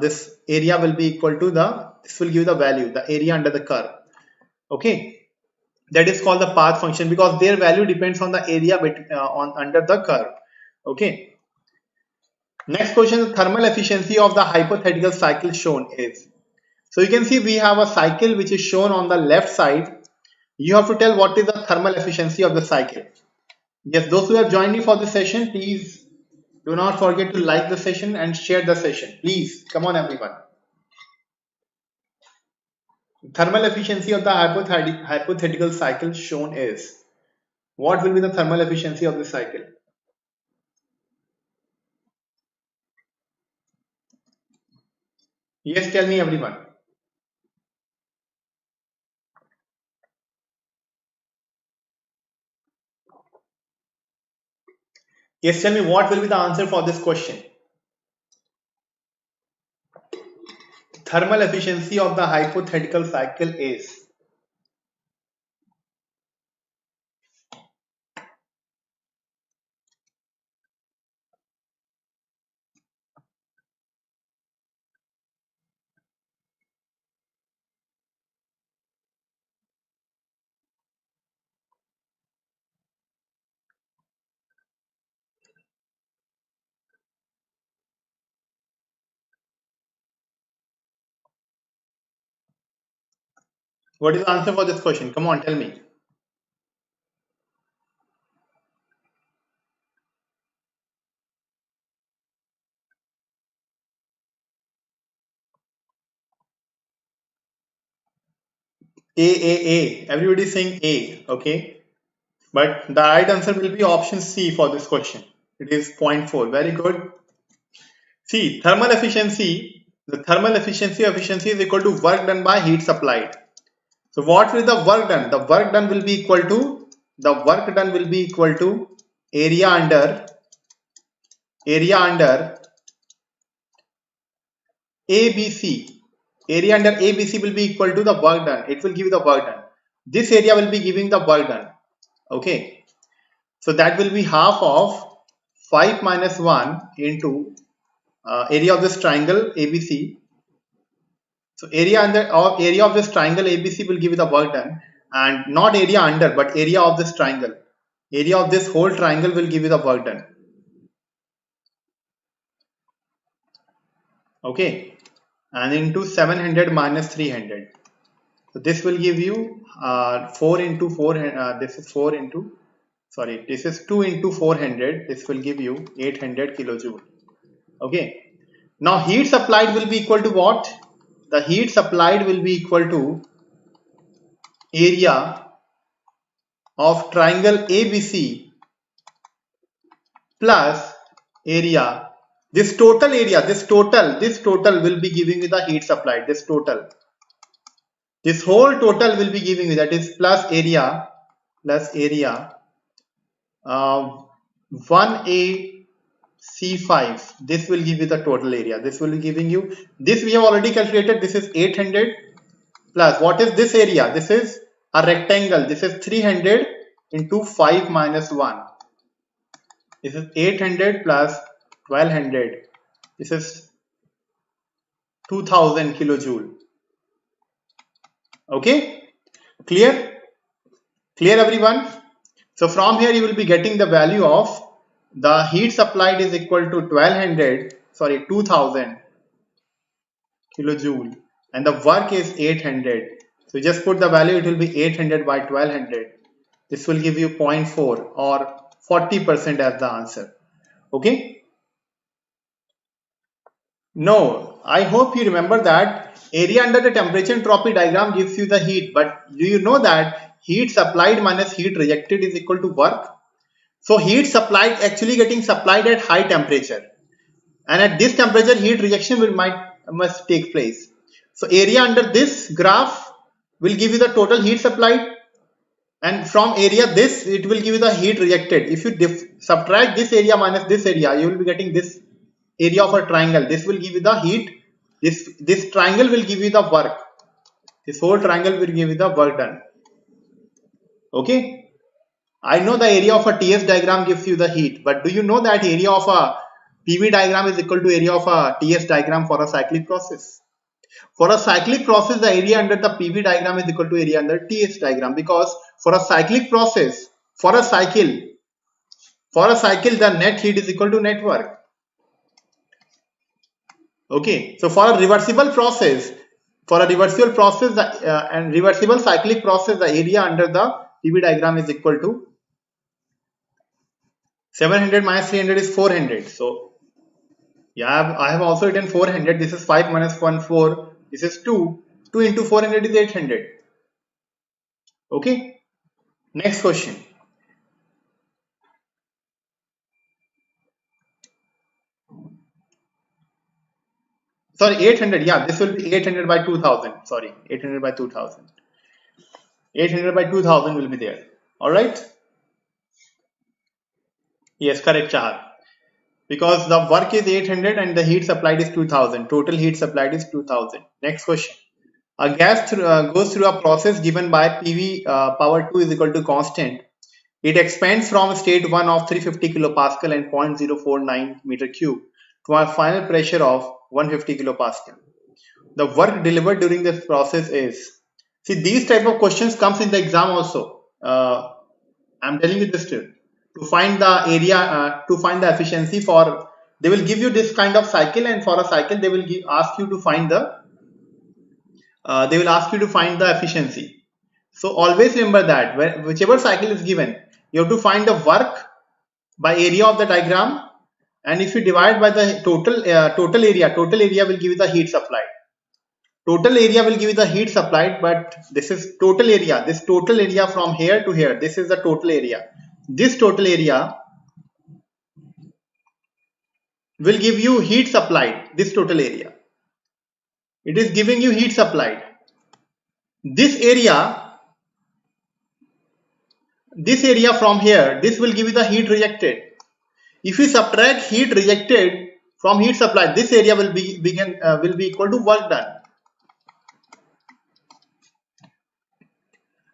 A: this area will be equal to this will give the value, the area under the curve. Okay, that is called the path function because their value depends on the area under the curve. Okay. Next question, the thermal efficiency of the hypothetical cycle shown is. So you can see we have a cycle which is shown on the left side. You have to tell what is the thermal efficiency of the cycle. Yes, those who have joined me for this session, please do not forget to like the session and share the session. Please, come on everyone. Thermal efficiency of the hypothetical cycle shown is. What will be the thermal efficiency of the cycle? Yes, tell me everyone. Yes, tell me what will be the answer for this question. Thermal efficiency of the hypothetical cycle is. What is the answer for this question? Come on, tell me. A. Everybody is saying A, okay? But the right answer will be option C for this question. It is 0.4. Very good. See, thermal efficiency, the thermal efficiency is equal to work done by heat supplied. So what will the work done? The work done will be equal to area under ABC. Area under ABC will be equal to the work done. It will give you the work done. This area will be giving the work done. Okay. So that will be half of 5 minus 1 into area of this triangle ABC. So area under or area of this triangle ABC will give you the work done, and not area under but area of this triangle. Area of this whole triangle will give you the work done. Okay, and into 700 minus 300. So this will give you 4 into 4. This is 4 into, sorry, this is 2 into 400. This will give you 800 kilojoule. Okay. Now heat supplied will be equal to what? The heat supplied will be equal to area of triangle ABC plus area. This total area, this total will be giving you the heat supplied. This whole total will be giving you, that is plus area 1A C5. This will give you the total area. This will be giving you, this we have already calculated. This is 800 plus what is this area? This is a rectangle. This is 300 into 5 minus 1. This is 800 plus 1200. This is 2000 kilojoule. Okay, clear everyone? So from here you will be getting the value of the heat supplied is equal to 2000 kilojoule, and the work is 800. So just put the value, it will be 800 by 1200. This will give you 0.4 or 40% as the answer. Okay. No, I hope you remember that area under the temperature entropy diagram gives you the heat, but do you know that heat supplied minus heat rejected is equal to work? So heat supplied actually getting supplied at high temperature, and at this temperature heat rejection must take place. So area under this graph will give you the total heat supplied, and from area this it will give you the heat rejected. If you subtract this area minus this area, you will be getting this area of a triangle. This will give you the heat. This triangle will give you the work. This whole triangle will give you the work done. Okay. I know the area of a TS diagram gives you the heat, but do you know that area of a PV diagram is equal to area of a TS diagram for a cyclic process? For a cyclic process, the area under the PV diagram is equal to area under TS diagram, because for a cyclic process, for a cycle, the net heat is equal to net work. Okay, so for a reversible process, For a reversible process and reversible cyclic process, the area under the PV diagram is equal to 700 minus 300 is 400. So yeah, I have also written 400. This is 5 minus 1, 4. This is 2. 2 into 400 is 800. Okay. Next question. Sorry, 800. Yeah, this will be 800 by 2000. Sorry, 800 by 2000. 800 by 2000 will be there. All right. Yes, correct, Chahar. Because the work is 800 and the heat supplied is 2000. Total heat supplied is 2000. Next question. A gas goes through a process given by PV power 2 is equal to constant. It expands from state 1 of 350 kilopascal and 0.049 meter cube to a final pressure of 150 kilopascal. The work delivered during this process is, see, these type of questions comes in the exam also. I'm telling you this too. To find the area, to find the efficiency for, they will give you this kind of cycle, and for a cycle they will ask you to find the efficiency. So always remember that whichever cycle is given, you have to find the work by area of the diagram, and if you divide by the total area will give you the heat supplied. Total area will give you the heat supplied, but this is total area. This total area from here to here, this is the total area. This total area will give you heat supplied. This total area, it is giving you heat supplied. This area from here, this will give you the heat rejected. If you subtract heat rejected from heat supply, this area will be equal to work done.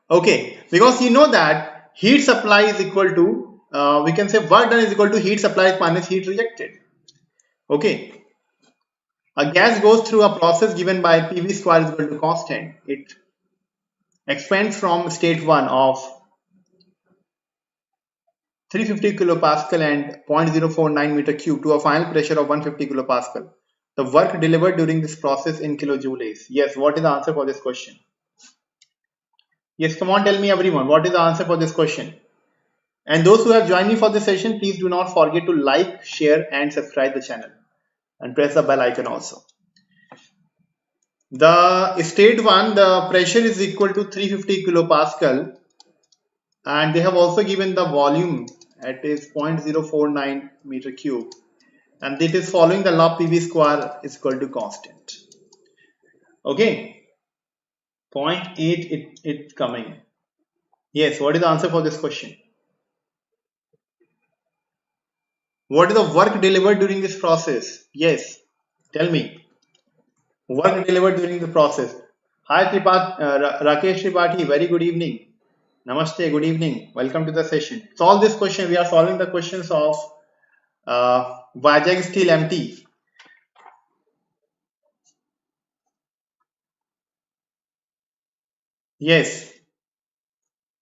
A: Okay, because you know that heat supply is equal to, we can say work done is equal to heat supplied minus heat rejected. Okay, a gas goes through a process given by PV square is equal to constant. It expands from state 1 of 350 kilopascal and 0.049 meter cube to a final pressure of 150 kilopascal. The work delivered during this process in kilojoule is, yes, what is the answer for this question? Yes, come on, tell me everyone, what is the answer for this question? And those who have joined me for this session, please do not forget to like, share and subscribe the channel and press the bell icon also. The state 1, the pressure is equal to 350 kilopascal, and they have also given the volume, it is 0.049 meter cube, and it is following the law PV square is equal to constant. Okay, 0.8 it's coming. Yes, what is the answer for this question? What is the work delivered during this process? Yes, tell me. Work delivered during the process. Hi Rakesh Tripathi, very good evening. Namaste, good evening. Welcome to the session. Solve this question. We are solving the questions of Vijay Steel MT. Yes.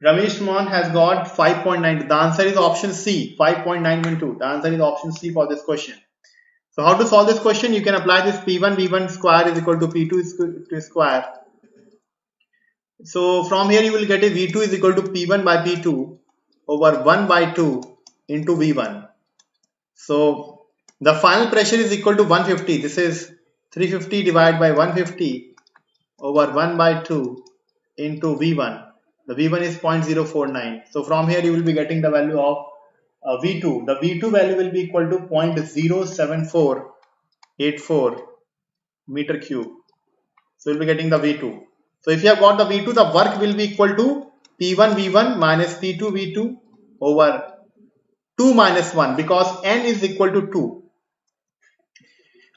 A: Ramesh Mohan has got 5.9. The answer is option C, 5.912. The answer is option C for this question. So how to solve this question? You can apply this P1 V1 square is equal to P2 square. So from here you will get a V2 is equal to P1 by P2 over 1 by 2 into V1. So the final pressure is equal to 150. This is 350 divided by 150 over 1 by 2 into V1. The V1 is 0.049. So from here you will be getting the value of V2. The V2 value will be equal to 0.07484 meter cube. So you'll be getting the V2. So if you have got the V2, the work will be equal to P1 V1 minus P2 V2 over 2 minus 1, because N is equal to 2.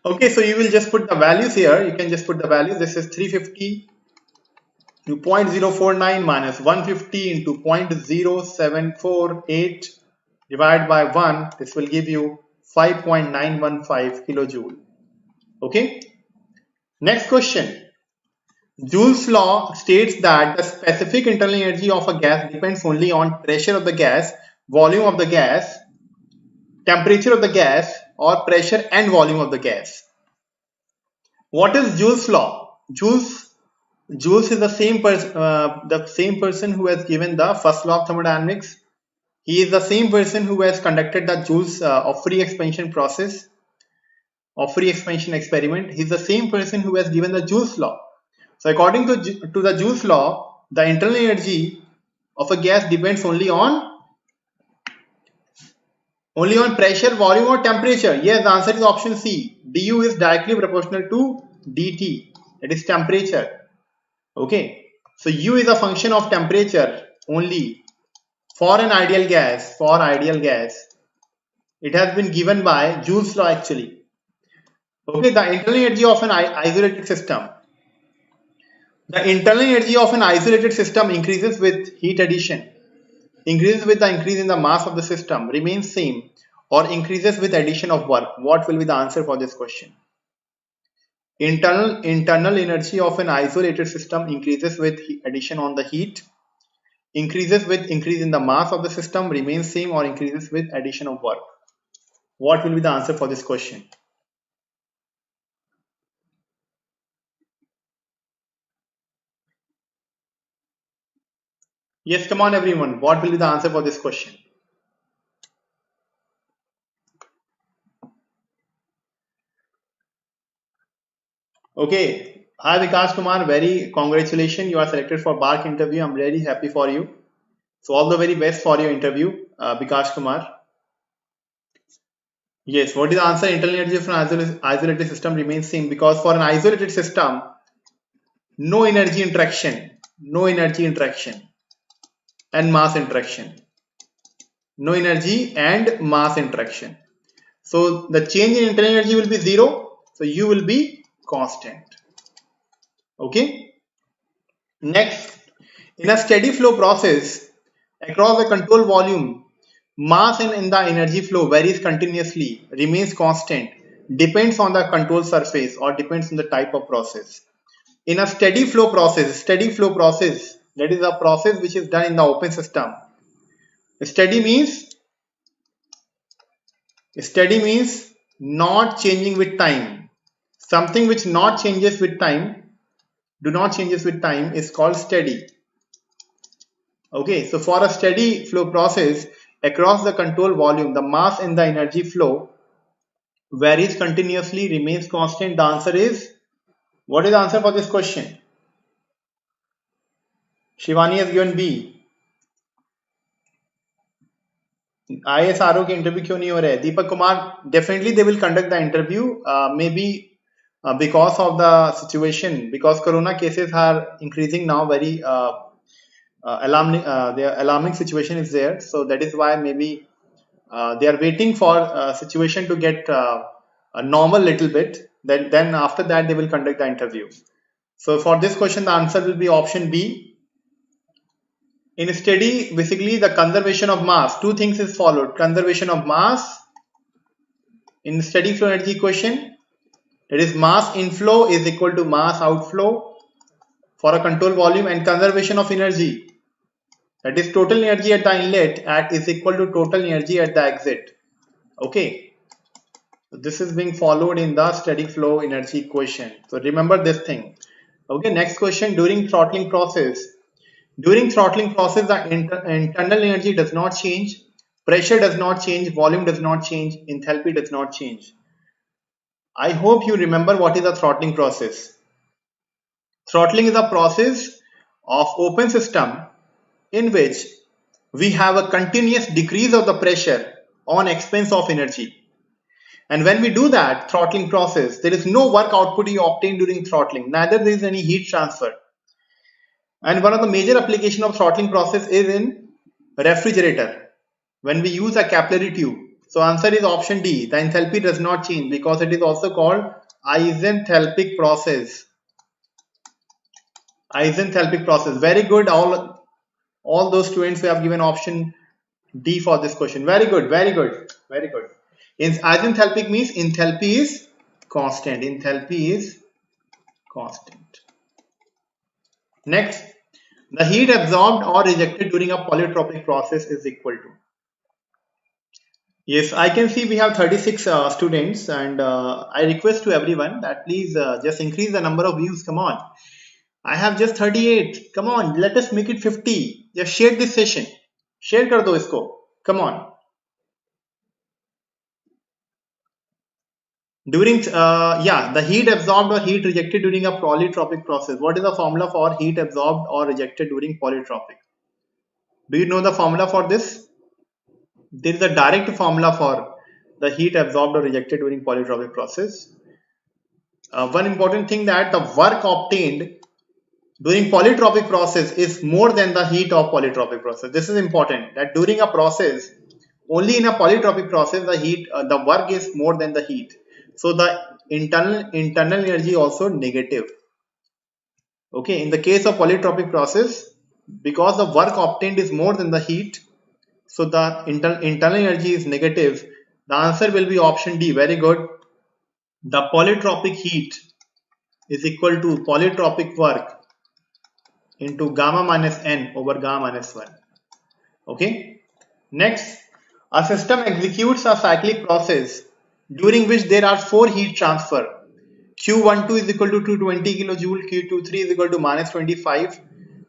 A: Okay, so you will just put the values here. You can just put the values. This is 350 to 0.049 minus 150 into 0.0748 divided by 1. This will give you 5.915 kilojoule. Okay. Next question. Joule's law states that the specific internal energy of a gas depends only on pressure of the gas, volume of the gas, temperature of the gas, or pressure and volume of the gas. What is Joule's law? Joules is the same person who has given the first law of thermodynamics. He is the same person who has conducted the Joules of free expansion process of free expansion experiment. He is the same person who has given the Joules law. So according to the Joules law, the internal energy of a gas depends only on pressure, volume or temperature. Yes, the answer is option C. du is directly proportional to dt, that is temperature. Okay, so u is a function of temperature only for an ideal gas. For ideal gas, it has been given by Joule's law actually. Okay, the internal energy of an isolated system. The internal energy of an isolated system increases with heat addition, increases with the increase in the mass of the system, remains same, or increases with addition of work. What will be the answer for this question? Internal energy of an isolated system increases with addition on the heat, increases with increase in the mass of the system, remains same, or increases with addition of work. What will be the answer for this question? Yes, come on everyone. What will be the answer for this question? Okay. Hi Vikas Kumar, very congratulations. You are selected for BARC interview. I'm really happy for you. So all the very best for your interview, Vikas Kumar. Yes, what is the answer? Internal energy of an isolated system remains same because for an isolated system, no energy interaction and mass interaction. No energy and mass interaction. So the change in internal energy will be zero. So U will be constant. Okay. Next, in a steady flow process across the control volume, mass in the energy flow varies continuously, remains constant, depends on the control surface or depends on the type of process. In a steady flow process, that is a process which is done in the open system. Steady means not changing with time. Something which not changes with time, is called steady. Okay, so for a steady flow process across the control volume, the mass in the energy flow varies continuously, remains constant. The answer is, what is the answer for this question? Shivani has given B. ISRO के interview क्यों नहीं हो रहा है? Deepak Kumar, definitely they will conduct the interview, maybe because of the situation, because corona cases are increasing now very the alarming situation is there, so that is why maybe they are waiting for situation to get a normal little bit, then after that they will conduct the interview. So for this question the answer will be option B. In steady, basically the conservation of mass, two things is followed: conservation of mass in steady flow energy equation, that is mass inflow is equal to mass outflow for a control volume, and conservation of energy, that is total energy at the inlet is equal to total energy at the exit. Okay, so this is being followed in the steady flow energy equation, so remember this thing. Okay, next question. During throttling process, the internal energy does not change, pressure does not change, volume does not change, enthalpy does not change. I hope you remember what is a throttling process. Throttling is a process of open system in which we have a continuous decrease of the pressure on expense of energy. And when we do that throttling process, there is no work output you obtain during throttling, neither there is any heat transfer. And one of the major application of throttling process is in refrigerator, when we use a capillary tube. So answer is option D. The enthalpy does not change because it is also called isenthalpic process. Isenthalpic process. Very good. All those students who have given option D for this question. Very good. Very good. Very good. In isenthalpic means enthalpy is constant. Enthalpy is constant. Next, the heat absorbed or rejected during a polytropic process is equal to. Yes, I can see we have 36 students, and I request to everyone that please just increase the number of views. Come on. I have just 38. Come on, let us make it 50. Just share this session. Share kar do isko. Come on. During, yeah, the heat absorbed or heat rejected during a polytropic process. What is the formula for heat absorbed or rejected during polytropic? Do you know the formula for this? There is a direct formula for the heat absorbed or rejected during polytropic process. One important thing that the work obtained during polytropic process is more than the heat of polytropic process. This is important, that during a process, only in a polytropic process, the heat, the work is more than the heat. So the internal energy also negative. Okay, in the case of polytropic process, because the work obtained is more than the heat, so the internal energy is negative. The answer will be option D. Very good. The polytropic heat is equal to polytropic work into gamma minus n over gamma minus 1. Okay. Next, a system executes a cyclic process during which there are 4 heat transfer. Q12 is equal to 220 kilojoule, Q23 is equal to minus 25,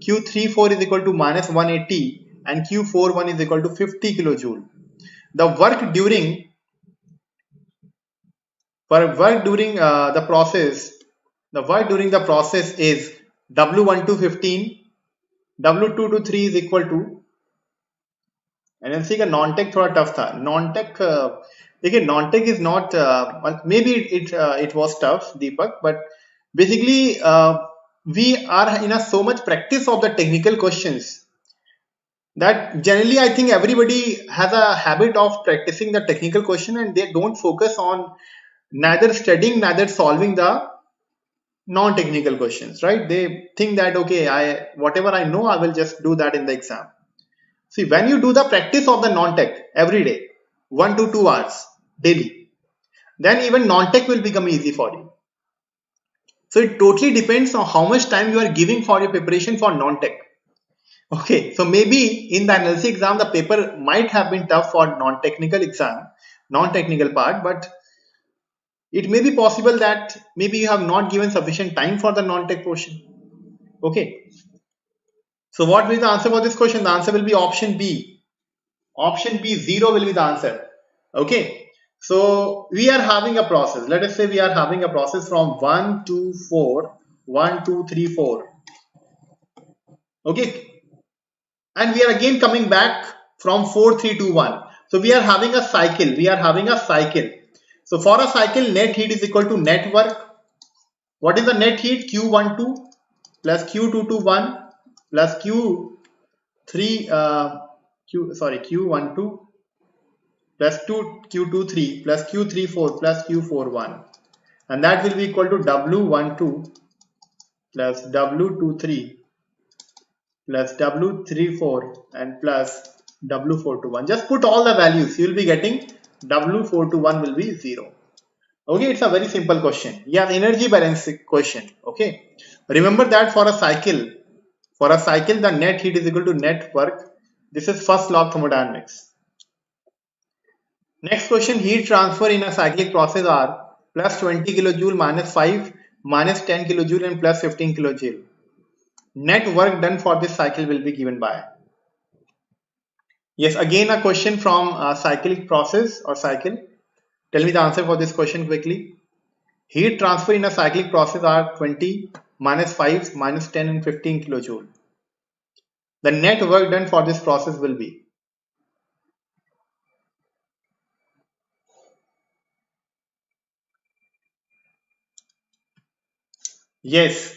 A: Q34 is equal to minus 180, and Q41 is equal to 50 kilojoule. The work during the process is W1 to 15, W2 to 3 is equal to, NLC का non tech थोड़ा tough था. Non tech देखिए, non tech is not, may be it was tough Deepak, but basically we are in a so much practice of the technical questions that generally I think everybody has a habit of practicing the technical question, and they don't focus on neither studying neither solving the non-technical questions, right? They think that okay, whatever I know I will just do that in the exam. See, when you do the practice of the non-tech every day, 1 to 2 hours daily, then even non-tech will become easy for you. So it totally depends on how much time you are giving for your preparation for non-tech. Okay, so maybe in the NLC exam, the paper might have been tough for non-technical part, but it may be possible that maybe you have not given sufficient time for the non-tech portion. Okay, so what will be the answer for this question? The answer will be option B. Option B, 0 will be the answer. Okay, so we are having a process. Let us say we are having a process from 1 to 4, 1 2 3 4. Okay, and we are again coming back from 4 3 2 1. So we are having a cycle. So for a cycle, net heat is equal to net work. What is the net heat? Q12 plus Q221 plus Q12 plus Q23 plus Q34 plus Q41, and that will be equal to W12 plus W23 plus W34 and plus W421. Just put all the values, you will be getting W421 will be 0. Okay, it's a very simple question. Yeah, energy balance question. Okay, remember that for a cycle the net heat is equal to net work. This is first law of thermodynamics. Next question, heat transfer in a cyclic process are plus 20 kilojoule, minus 5, minus 10 kilojoule and plus 15 kilojoule. Net work done for this cycle will be given by. Yes, again a question from a cyclic process or cycle. Tell me the answer for this question quickly. Heat transfer in a cyclic process are 20, minus 5, minus 10 and 15 kilojoule. The net work done for this process will be. Yes,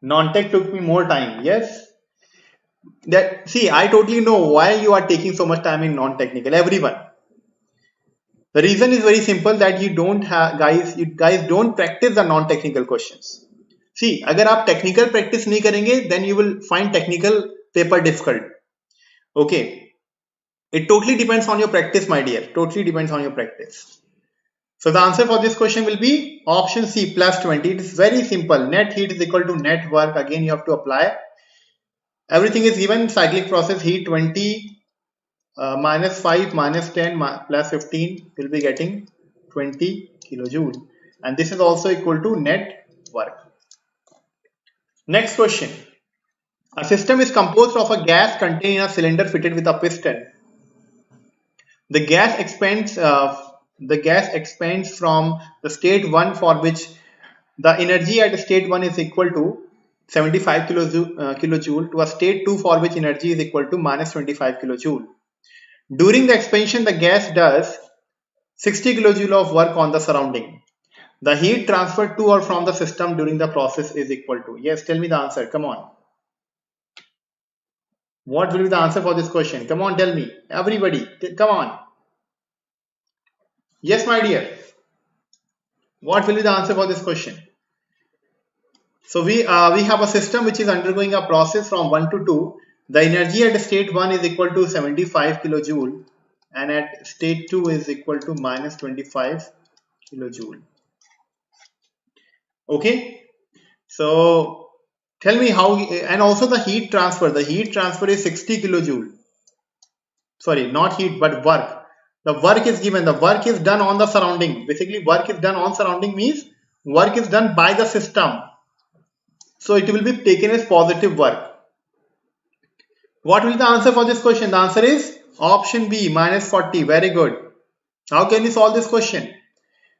A: non-tech took me more time. Yes. That, see, I totally know why you are taking so much time in non-technical. Everyone. The reason is very simple, that you don't have you guys don't practice the non-technical questions. See, अगर आप technical practice नहीं करेंगे, then you will find technical paper difficult. Okay, it totally depends on your practice, my dear. Totally depends on your practice. So the answer for this question will be option C, plus 20. It is very simple. Net heat is equal to net work. Again, you have to apply. Everything is given. Cyclic process heat 20, minus 5 minus 10 plus 15 will be getting 20 kilojoule, and this is also equal to net work. Next question. A system is composed of a gas contained in a cylinder fitted with a piston. The gas expands from the state 1, for which the energy at state 1 is equal to 75 kilojoule to a state 2 for which energy is equal to minus 25 kilojoule. During the expansion, the gas does 60 kilojoule of work on the surrounding. The heat transferred to or from the system during the process is equal to. Yes, tell me the answer. Come on. What will be the answer for this question? Come on, tell me. Everybody, come on. Yes, my dear. What will be the answer for this question? So we have a system which is undergoing a process from 1 to 2. The energy at state 1 is equal to 75 kilojoule, and at state 2 is equal to minus 25 kilojoule. Okay. So tell me how, and also the heat transfer. The heat transfer is 60 kilojoule. Sorry, not heat, but work. The work is given. The work is done on the surrounding. Basically, work is done on surrounding means work is done by the system. So it will be taken as positive work. What will be the answer for this question? The answer is option B, minus 40. Very good. How can we solve this question?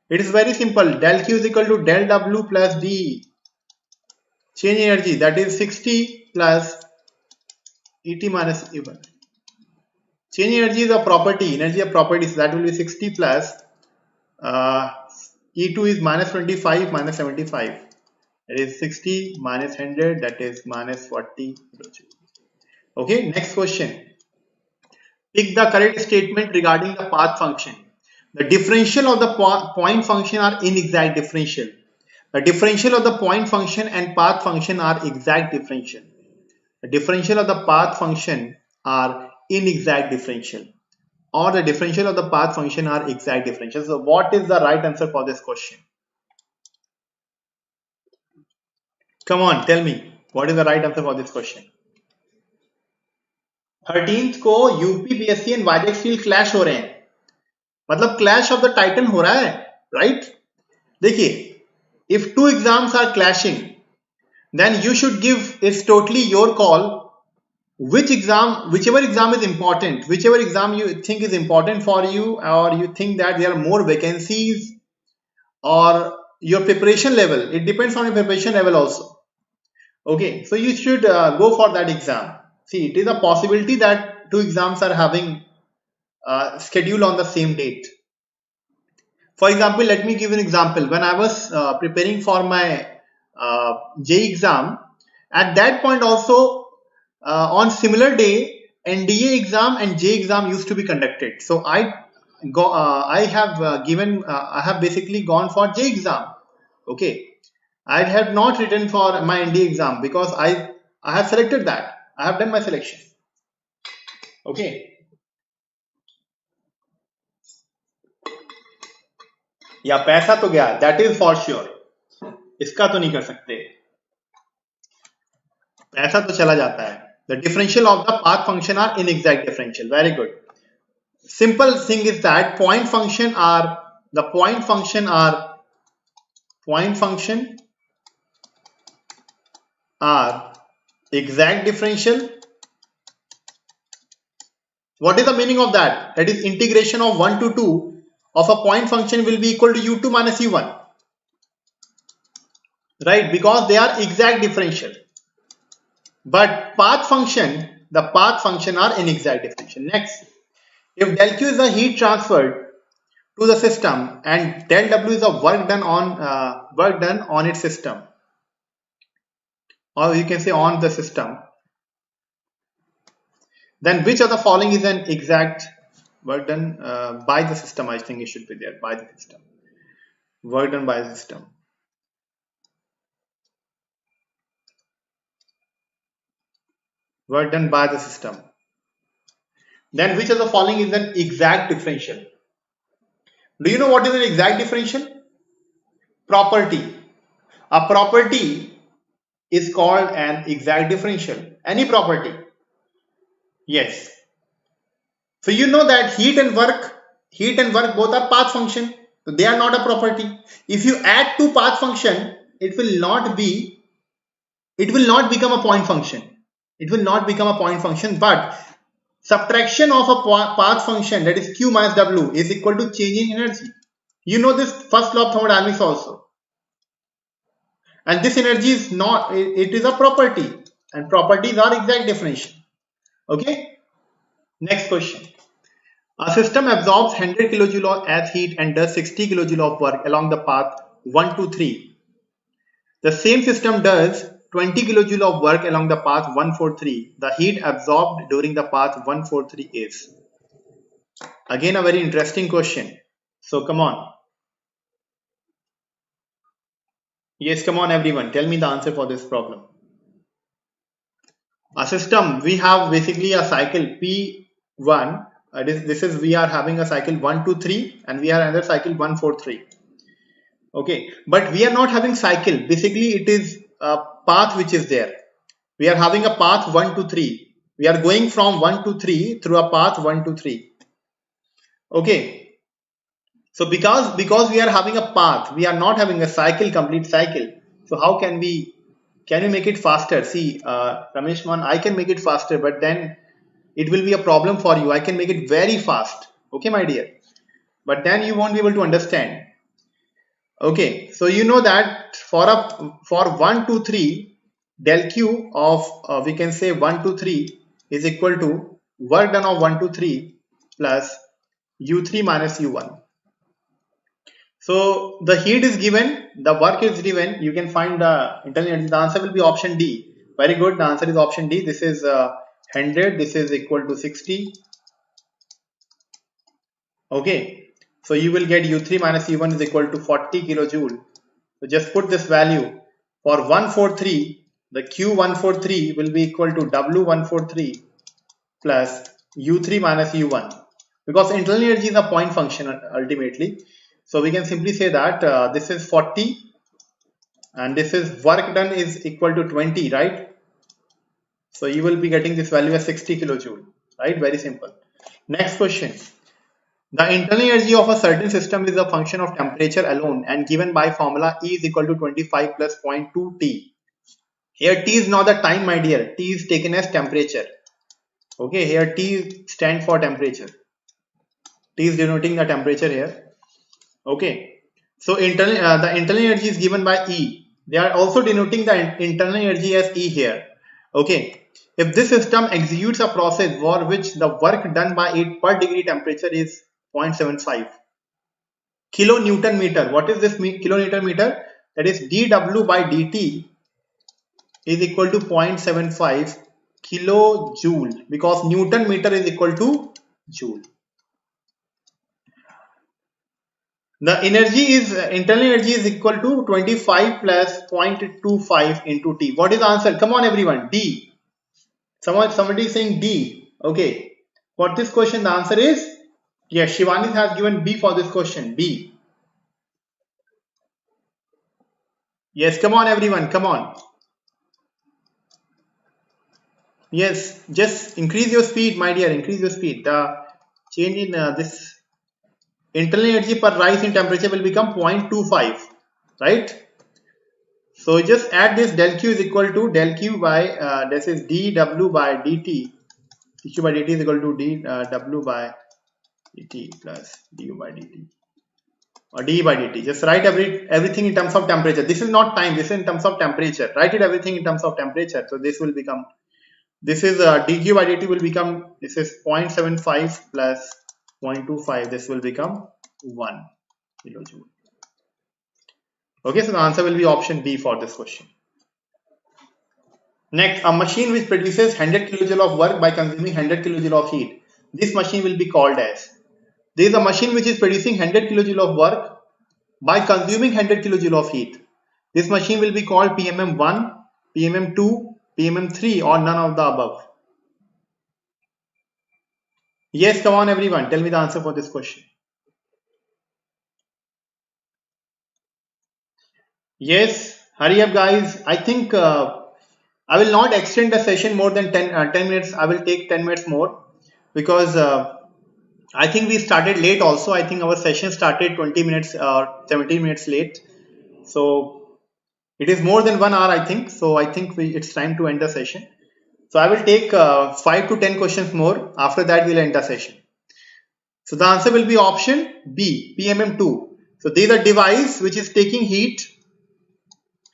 A: It is very simple. Del Q is equal to del W plus D. Change energy, that is 60 plus ET minus E1. Change energy is a property. Energy of properties, that will be 60 plus E2 is minus 25 minus 75. That is 60 minus 100, that is minus 40 kilojoule. Okay, next question. Pick the correct statement regarding the path function. The differential of the point function are inexact differential. The differential of the point function and path function are exact differential. The differential of the path function are inexact differential, or the differential of the path function are exact differential. So what is the right answer for this question? Come on, tell me, what is the right answer for this question? 13th को UP BSc and Vizag steel clash हो रहे हैं, मतलब clash of the Titan हो रहा है, right? देखिए, if two exams are clashing, then you should give, it's totally your call, which exam, whichever exam is important, whichever exam you think is important for you, or you think that there are more vacancies, or your preparation level, it depends on your preparation level also. Okay, so you should go for that exam. See, it is a possibility that two exams are having schedule on the same date. For example, let me give an example. When I was preparing for my JEE exam, at that point also on similar day, NDA exam and JEE exam used to be conducted. So I have basically gone for JEE exam. Okay, I have not written for my NDA exam because I have selected that. I have done my selection. Okay. या पैसा तो गया, that is for sure. इसका तो नहीं कर सकते, पैसा तो चला जाता है. The differential of the path function are inexact differential. Very good. Simple thing is that point function are exact differential. What is the meaning of that? That is integration of 1 to 2 of a point function will be equal to u2 minus u1. Right? Because they are exact differential. But path function, the path function are inexact differential. Next, if del Q is the heat transferred to the system and del W is the work done on its system, or you can say on the system, then which of the following is an exact work done by the system? I think it should be there, by the system. Work done by the system. Work done by the system. Then which of the following is an exact differential? Do you know what is an exact differential? Property. A property is called an exact differential. Any property. Yes. So you know that heat and work both are path function. So they are not a property. If you add two path function, it will not become a point function. It will not become a point function, but subtraction of a path function, that is q minus w, is equal to change in energy. You know this first law of thermodynamics also. And this energy is not, it is a property, and properties are exact definition. Okay, next question. A system absorbs 100 kilojoule as heat and does 60 kilojoule of work along the path 1 to 3. The same system does 20 kilojoule of work along the path 143. The heat absorbed during the path 143 is. Again, a very interesting question. So come on. Yes, come on everyone. Tell me the answer for this problem. A system, we have basically a cycle P1. We are having a cycle 1 to 3 and we are another cycle 143. Okay, but we are not having cycle. Basically, it is a path which is there. We are having a path 1 to 3. We are going from 1 to 3 through a path 1 to 3. Okay, so because we are having a path, we are not having a cycle, complete cycle. So how can we make it faster? See, Ramesh man, I can make it faster, but then it will be a problem for you. I can make it very fast. Okay, my dear, but then you won't be able to understand. Okay, so you know that for 1 to 3, del q of we can say 1 to 3 is equal to work done of 1 to 3 plus u3 minus u1. So the heat is given, the work is given. You can find the internal energy. The answer will be option D. Very good. The answer is option D. This is 100. This is equal to 60. Okay. So you will get u3 minus u1 is equal to 40 kilojoule. So just put this value for 143. The Q143 will be equal to W143 plus U3 minus U1, because internal energy is a point function ultimately. So we can simply say that this is 40 and this is work done is equal to 20, right? So you will be getting this value as 60 kilojoule, right? Very simple. Next question. The internal energy of a certain system is a function of temperature alone and given by formula E is equal to 25 plus 0.2 T. Here T is not the time, my dear. T is taken as temperature. Okay, here T stands for temperature. T is denoting the temperature here. Okay, so the internal energy is given by E. They are also denoting the internal energy as E here. Okay, if this system executes a process for which the work done by it per degree temperature is 0.75 kilonewton meter. What is this kilonewton meter? That is dW by dt is equal to 0.75 kilojoule, because Newton meter is equal to joule. The energy is internal energy is equal to 25 plus 0.25 into T. What is the answer? Come on everyone, D. Somebody is saying D. Okay, for this question the answer is yes. Shivani has given B for this question. B. Yes, come on everyone, come on. Yes, just increase your speed, my dear. Increase your speed. The change in this internal energy per rise in temperature will become 0.25, right? So just add this del q is equal to del q by this is dw by dt. dq by dt is equal to dw by dt plus du by dt or d by dt. Just write everything in terms of temperature. This is not time. This is in terms of temperature. Write it everything in terms of temperature. So this will become, this is dq by dt will become, this is 0.75 plus 0.25. This will become 1 kilojoule. Okay, so the answer will be option B for this question. Next, a machine which produces 100 kilojoule of work by consuming 100 kilojoule of heat. This machine will be called as. There is a machine which is producing 100 kilojoule of work by consuming 100 kilojoule of heat. This machine will be called PMM1, PMM2, PMM3 or none of the above. Yes, come on everyone, tell me the answer for this question. Yes, hurry up guys. I think I will not extend the session more than 10 minutes. I will take 10 minutes more because I think we started late also. I think our session started 20 minutes or 17 minutes late. So it is more than 1 hour, I think. So I think it's time to end the session. So I will take 5 to 10 questions more. After that, we'll end the session. So the answer will be option B, PMM2. So these are device which is taking heat,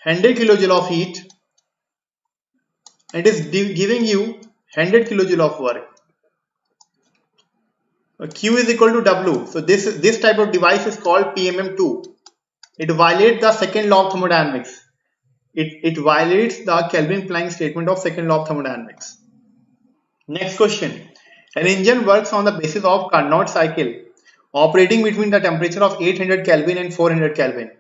A: 100 kilojoule of heat, and is giving you 100 kilojoule of work. Q is equal to W. So this type of device is called PMM2. It violates the second law of thermodynamics. It violates the Kelvin-Planck statement of second law of thermodynamics. Next question. An engine works on the basis of Carnot cycle operating between the temperature of 800 Kelvin and 400 Kelvin.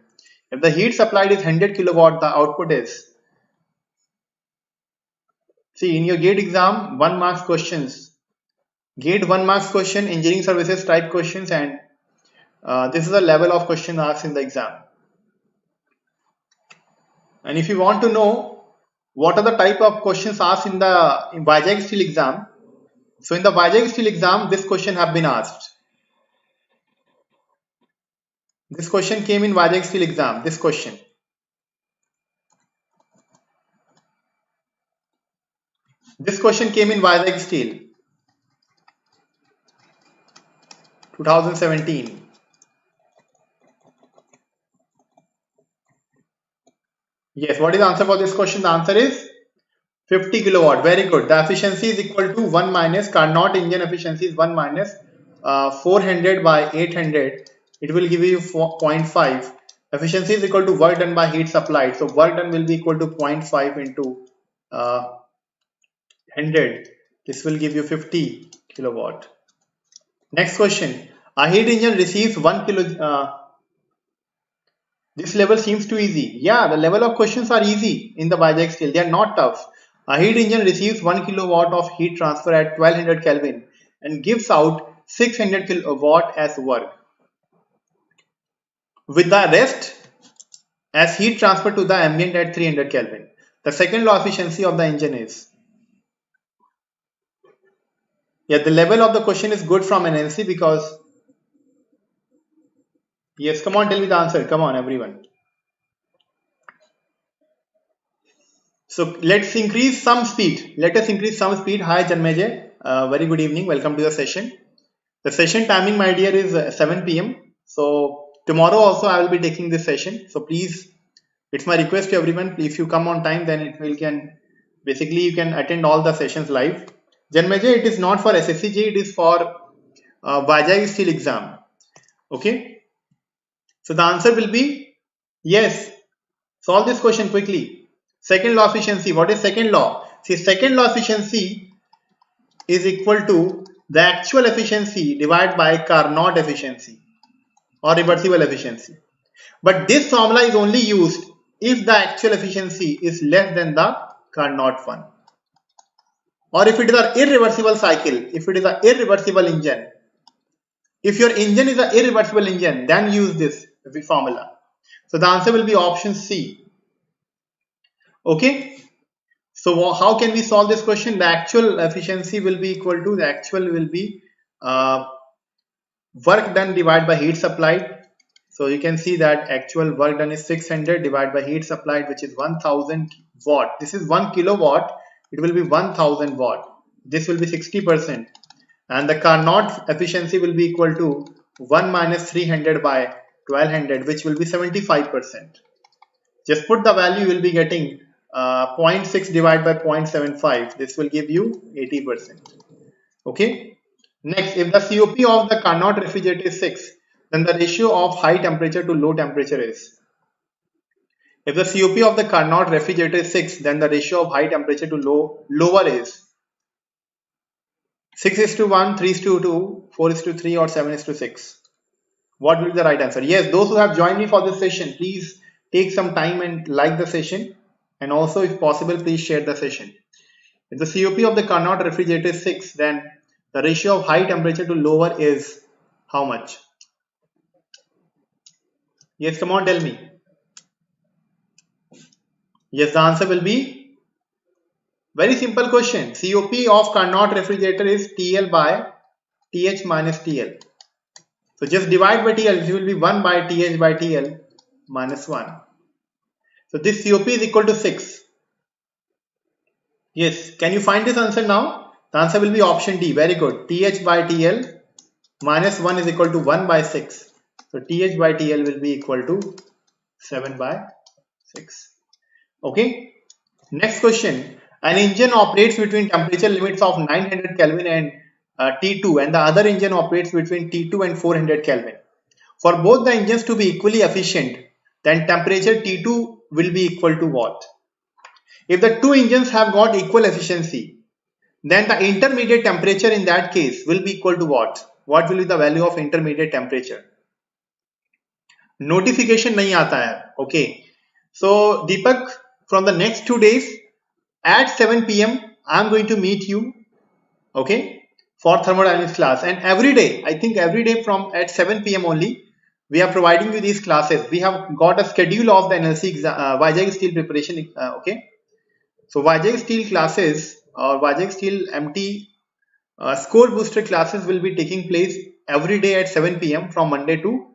A: If the heat supplied is 100 kilowatt, the output is. See, in your GATE exam, 1 marks questions. GATE 1 marks question, engineering services type questions, and this is the level of question asked in the exam. And if you want to know what are the type of questions asked in the Vijay Steel exam, so in the Vijay Steel exam, this question have been asked. This question came in Vijay Steel exam, this question. This question came in Vijay Steel, 2017. Yes, what is the answer for this question? The answer is 50 kilowatt. Very good. The efficiency is equal to 1 minus Carnot engine efficiency is 1 minus 400 by 800. It will give you 0.5. Efficiency is equal to work done by heat supplied. So work done will be equal to 0.5 into 100. This will give you 50 kilowatt. Next question. A heat engine receives 1 kilo. This level seems too easy. Yeah, the level of questions are easy in the Vijay Steel. They are not tough. A heat engine receives 1 kilowatt of heat transfer at 1200 Kelvin and gives out 600 kilowatt as work. With the rest as heat transfer to the ambient at 300 Kelvin. The second law efficiency of the engine is. Yeah, the level of the question is good from NLC because. Yes, come on, tell me the answer. Come on, everyone. So let's increase some speed. Let us increase some speed. Hi, Janmejay. Very good evening. Welcome to the session. The session timing, my dear, is 7 p.m. So tomorrow also I will be taking this session. So please, it's my request to everyone. If you come on time, then it will basically you can attend all the sessions live. Janmejay, it is not for SSCG. It is for Vijay Steel exam. Okay. So the answer will be yes. Solve this question quickly. Second law efficiency. What is second law? See, second law efficiency is equal to the actual efficiency divided by Carnot efficiency or reversible efficiency. But this formula is only used if the actual efficiency is less than the Carnot one. Or if it is an irreversible cycle, if it is an irreversible engine. If your engine is an irreversible engine, then use this formula. So the answer will be option C. Okay. So how can we solve this question? The actual efficiency will be equal to the actual will be work done divided by heat supplied. So you can see that actual work done is 600 divided by heat supplied, which is 1000 watt. This is 1 kilowatt. It will be 1000 watt. This will be 60%. And the Carnot efficiency will be equal to 1 minus 300 by 1200, which will be 75%. Just put the value, you will be getting 0.6 divided by 0.75. This will give you 80%. Okay. Next, if the COP of the Carnot refrigerator is 6, then the ratio of high temperature to low temperature is. If the COP of the Carnot refrigerator is 6, then the ratio of high temperature to lower is 6:1, 3:2, 4:3, or 7:6. What will be the right answer? Yes, those who have joined me for this session, please take some time and like the session. And also, if possible, please share the session. If the COP of the Carnot refrigerator is 6, then the ratio of high temperature to lower is how much? Yes, come on, tell me. Yes, the answer will be very simple question. COP of Carnot refrigerator is TL by TH minus TL. So just divide by TL, it will be 1 by TH by TL minus 1. So this COP is equal to 6. Yes, can you find this answer now? The answer will be option D. Very good. TH by TL minus 1 is equal to 1 by 6. So TH by TL will be equal to 7 by 6. Okay. Next question. An engine operates between temperature limits of 900 Kelvin and T2, and the other engine operates between T2 and 400 Kelvin. For both the engines to be equally efficient, then temperature T2 will be equal to what? If the two engines have got equal efficiency, then the intermediate temperature in that case will be equal to what? What will be the value of intermediate temperature? Notification nahi aata hai. Okay. So Deepak, from the next 2 days at 7 p.m. I am going to meet you. Okay, for thermodynamics class, and every day, I think every day from at 7 p.m. only, we are providing you these classes. We have got a schedule of the NLC exam, Vijay Steel preparation. Okay, so Vijay Steel classes or Vijay Steel MT score booster classes will be taking place every day at 7 p.m. from Monday to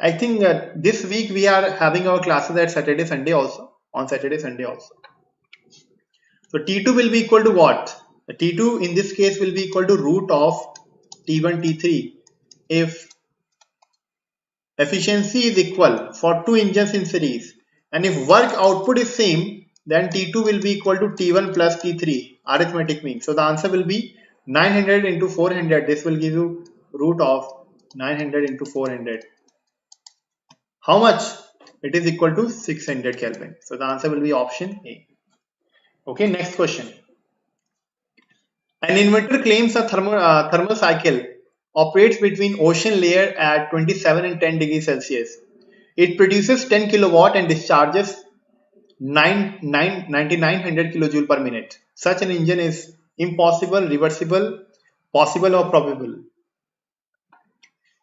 A: I think this week we are having our classes at Saturday, Sunday also, on Saturday, Sunday also. So T2 will be equal to what? The T2 in this case will be equal to root of T1, T3 if efficiency is equal for two engines in series, and if work output is same, then T2 will be equal to T1 plus T3, arithmetic mean. So the answer will be 900 into 400. This will give you root of 900 into 400. How much? It is equal to 600 Kelvin. So the answer will be option A. Okay, next question. An inverter claims a thermal cycle operates between ocean layer at 27 and 10 degrees Celsius. It produces 10 kilowatt and discharges 9900 kilojoule per minute. Such an engine is impossible, reversible, possible or probable.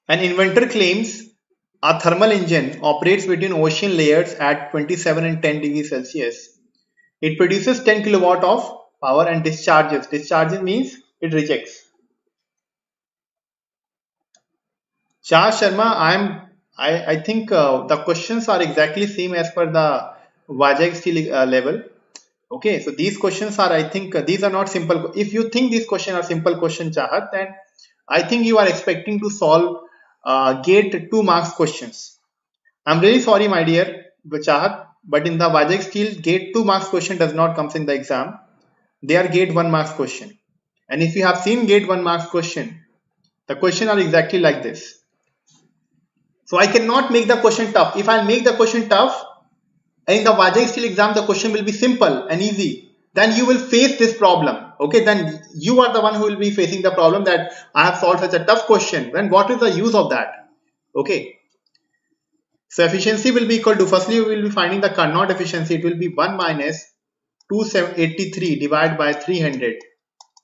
A: An inventor claims a thermal engine operates between ocean layers at 27 and 10 degrees Celsius. It produces 10 kilowatt of power and discharges. Discharges means it rejects. Shah Sharma, I think the questions are exactly same as per the Vijay Steel level. Okay, so these questions are, I think these are not simple. If you think these questions are simple question, Chahat, then I think you are expecting to solve gate 2 marks questions. I'm really sorry, my dear Chahat, but in the Vijay Steel, gate 2 marks question does not comes in the exam. They are gate 1 marks question. And if you have seen gate 1 marks question, the question are exactly like this. So I cannot make the question tough. If I make the question tough, in the Vijay Steel exam, the question will be simple and easy. Then you will face this problem. Okay, then you are the one who will be facing the problem that I have solved such a tough question. Then what is the use of that? Okay. So efficiency will be equal to, firstly we will be finding the Carnot efficiency. It will be 1 minus 283 divided by 300.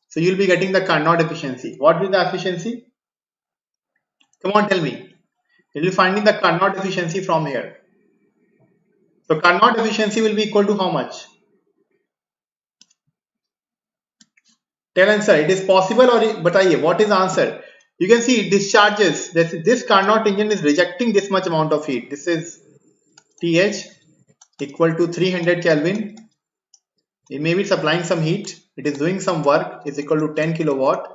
A: So you will be getting the Carnot efficiency. What will the efficiency? Come on, tell me. You will be finding the Carnot efficiency from here. So Carnot efficiency will be equal to how much? Tell answer. It is possible or bataiye, what is the answer? You can see it discharges. This Carnot engine is rejecting this much amount of heat. This is TH equal to 300 Kelvin. It may be supplying some heat. It is doing some work. Is equal to 10 kilowatt.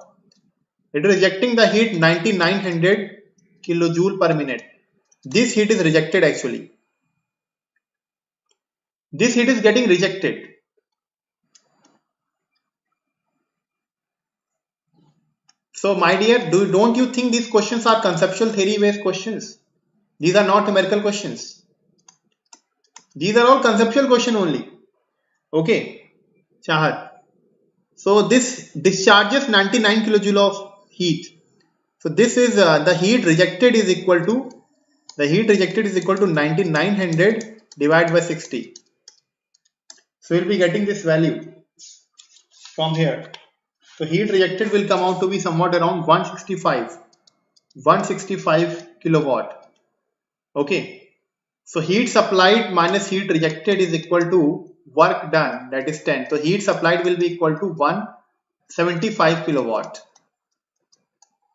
A: It is rejecting the heat 9900 kilojoule per minute. This heat is rejected actually. This heat is getting rejected. So my dear, don't you think these questions are conceptual theory based questions? These are not numerical questions. These are all conceptual question only. Okay, Chahat. So this discharges 99 kilojoule of heat. So this is the heat rejected is equal to 9900 divided by 60. So we'll be getting this value from here. So heat rejected will come out to be somewhat around 165 kilowatt. Okay. So heat supplied minus heat rejected is equal to work done, that is 10. So heat supplied will be equal to 175 kilowatt.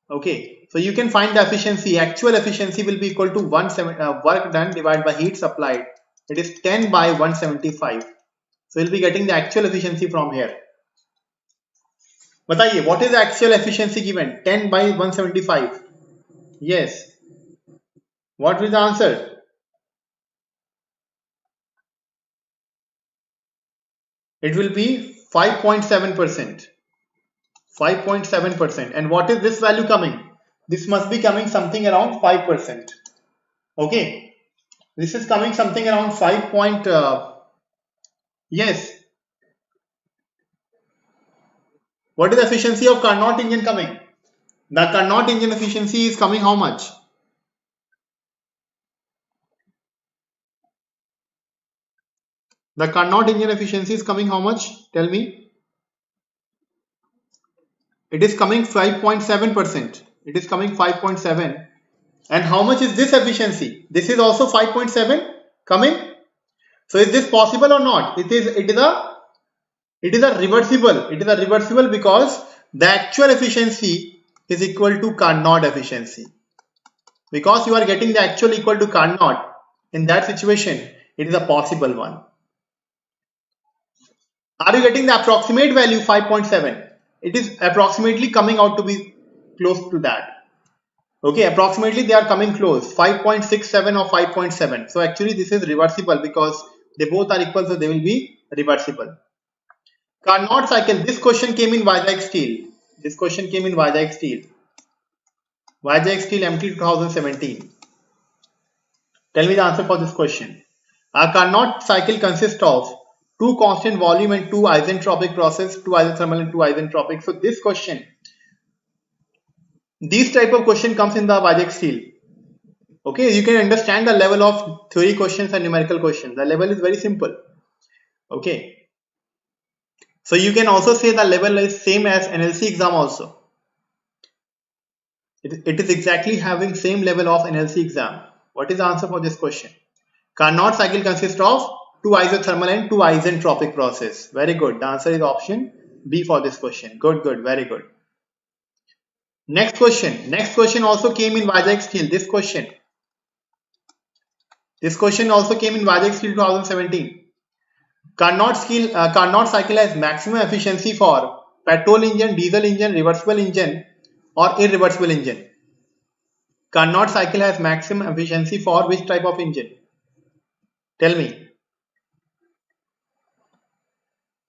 A: Okay, so you can find the efficiency. Actual efficiency will be equal to work done divided by heat supplied. It is 10 by 175. So we'll be getting the actual efficiency from here. बताइए, what is the actual efficiency given? 10 by 175. Yes. What is the answer? It will be 5.7%. 5.7%. And what is this value coming? This must be coming something around 5%. Okay. This is coming something around 5 point. Yes. What is the efficiency of Carnot engine coming? The Carnot engine efficiency is coming how much? The Carnot engine efficiency is coming how much? Tell me. It is coming 5.7%. It is coming 5.7. And how much is this efficiency? This is also 5.7 coming. So is this possible or not? It is a reversible. It is a reversible because the actual efficiency is equal to Carnot efficiency. Because you are getting the actual equal to Carnot, in that situation, it is a possible one. Are you getting the approximate value 5.7? It is approximately coming out to be close to that. Okay, approximately they are coming close, 5.67 or 5.7. So actually this is reversible because they both are equal, so they will be reversible. Carnot cycle, this question came in Vizag Steel. This question came in Vizag Steel. Vizag Steel MT 2017. Tell me the answer for this question. A Carnot cycle consists of two constant volume and two isentropic process, two isothermal and two isentropic. So this question, these type of question comes in the Vizag Steel. Okay, you can understand the level of theory questions and numerical questions. The level is very simple. Okay, so you can also say the level is same as NLC exam also. It is exactly having same level of NLC exam. What is the answer for this question? Carnot cycle consists of two isothermal and two isentropic process. Very good. The answer is option B for this question. Good, good, very good. Next question. Next question also came in Vizag Steel. This question. This question also came in Vizag Steel 2017. Carnot cycle has maximum efficiency for petrol engine, diesel engine, reversible engine or irreversible engine. Carnot cycle has maximum efficiency for which type of engine? Tell me.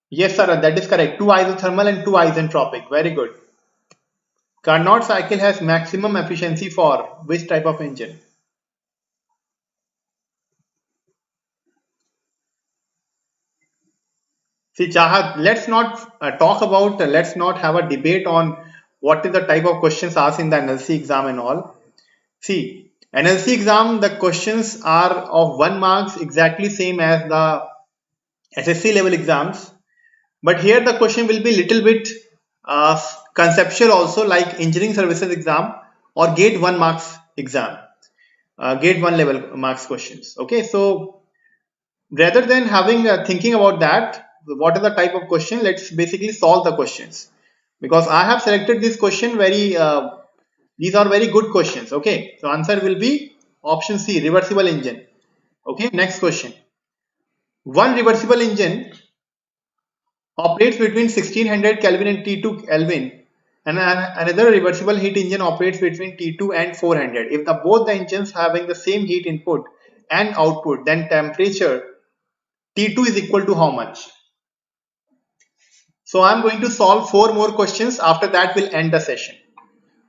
A: Yes, sir, that is correct. Two isothermal and two isentropic. Very good. Carnot cycle has maximum efficiency for which type of engine? See, Chahat, let's not talk about, let's not have a debate on what is the type of questions asked in the NLC exam and all. See, NLC exam, the questions are of 1 marks exactly same as the SSC level exams. But here the question will be little bit conceptual also, like engineering services exam or gate 1 marks exam, gate 1 level marks questions. Okay, so rather than having thinking about that, what is the type of question, let's basically solve the questions, because I have selected this question very these are very good questions. Okay, so answer will be option C, reversible engine. Okay, next question. One reversible engine operates between 1600 Kelvin and T2 Kelvin, and another reversible heat engine operates between T2 and 400. If both the engines having the same heat input and output, then temperature T2 is equal to how much? So I'm going to solve 4 more questions. After that, we'll end the session.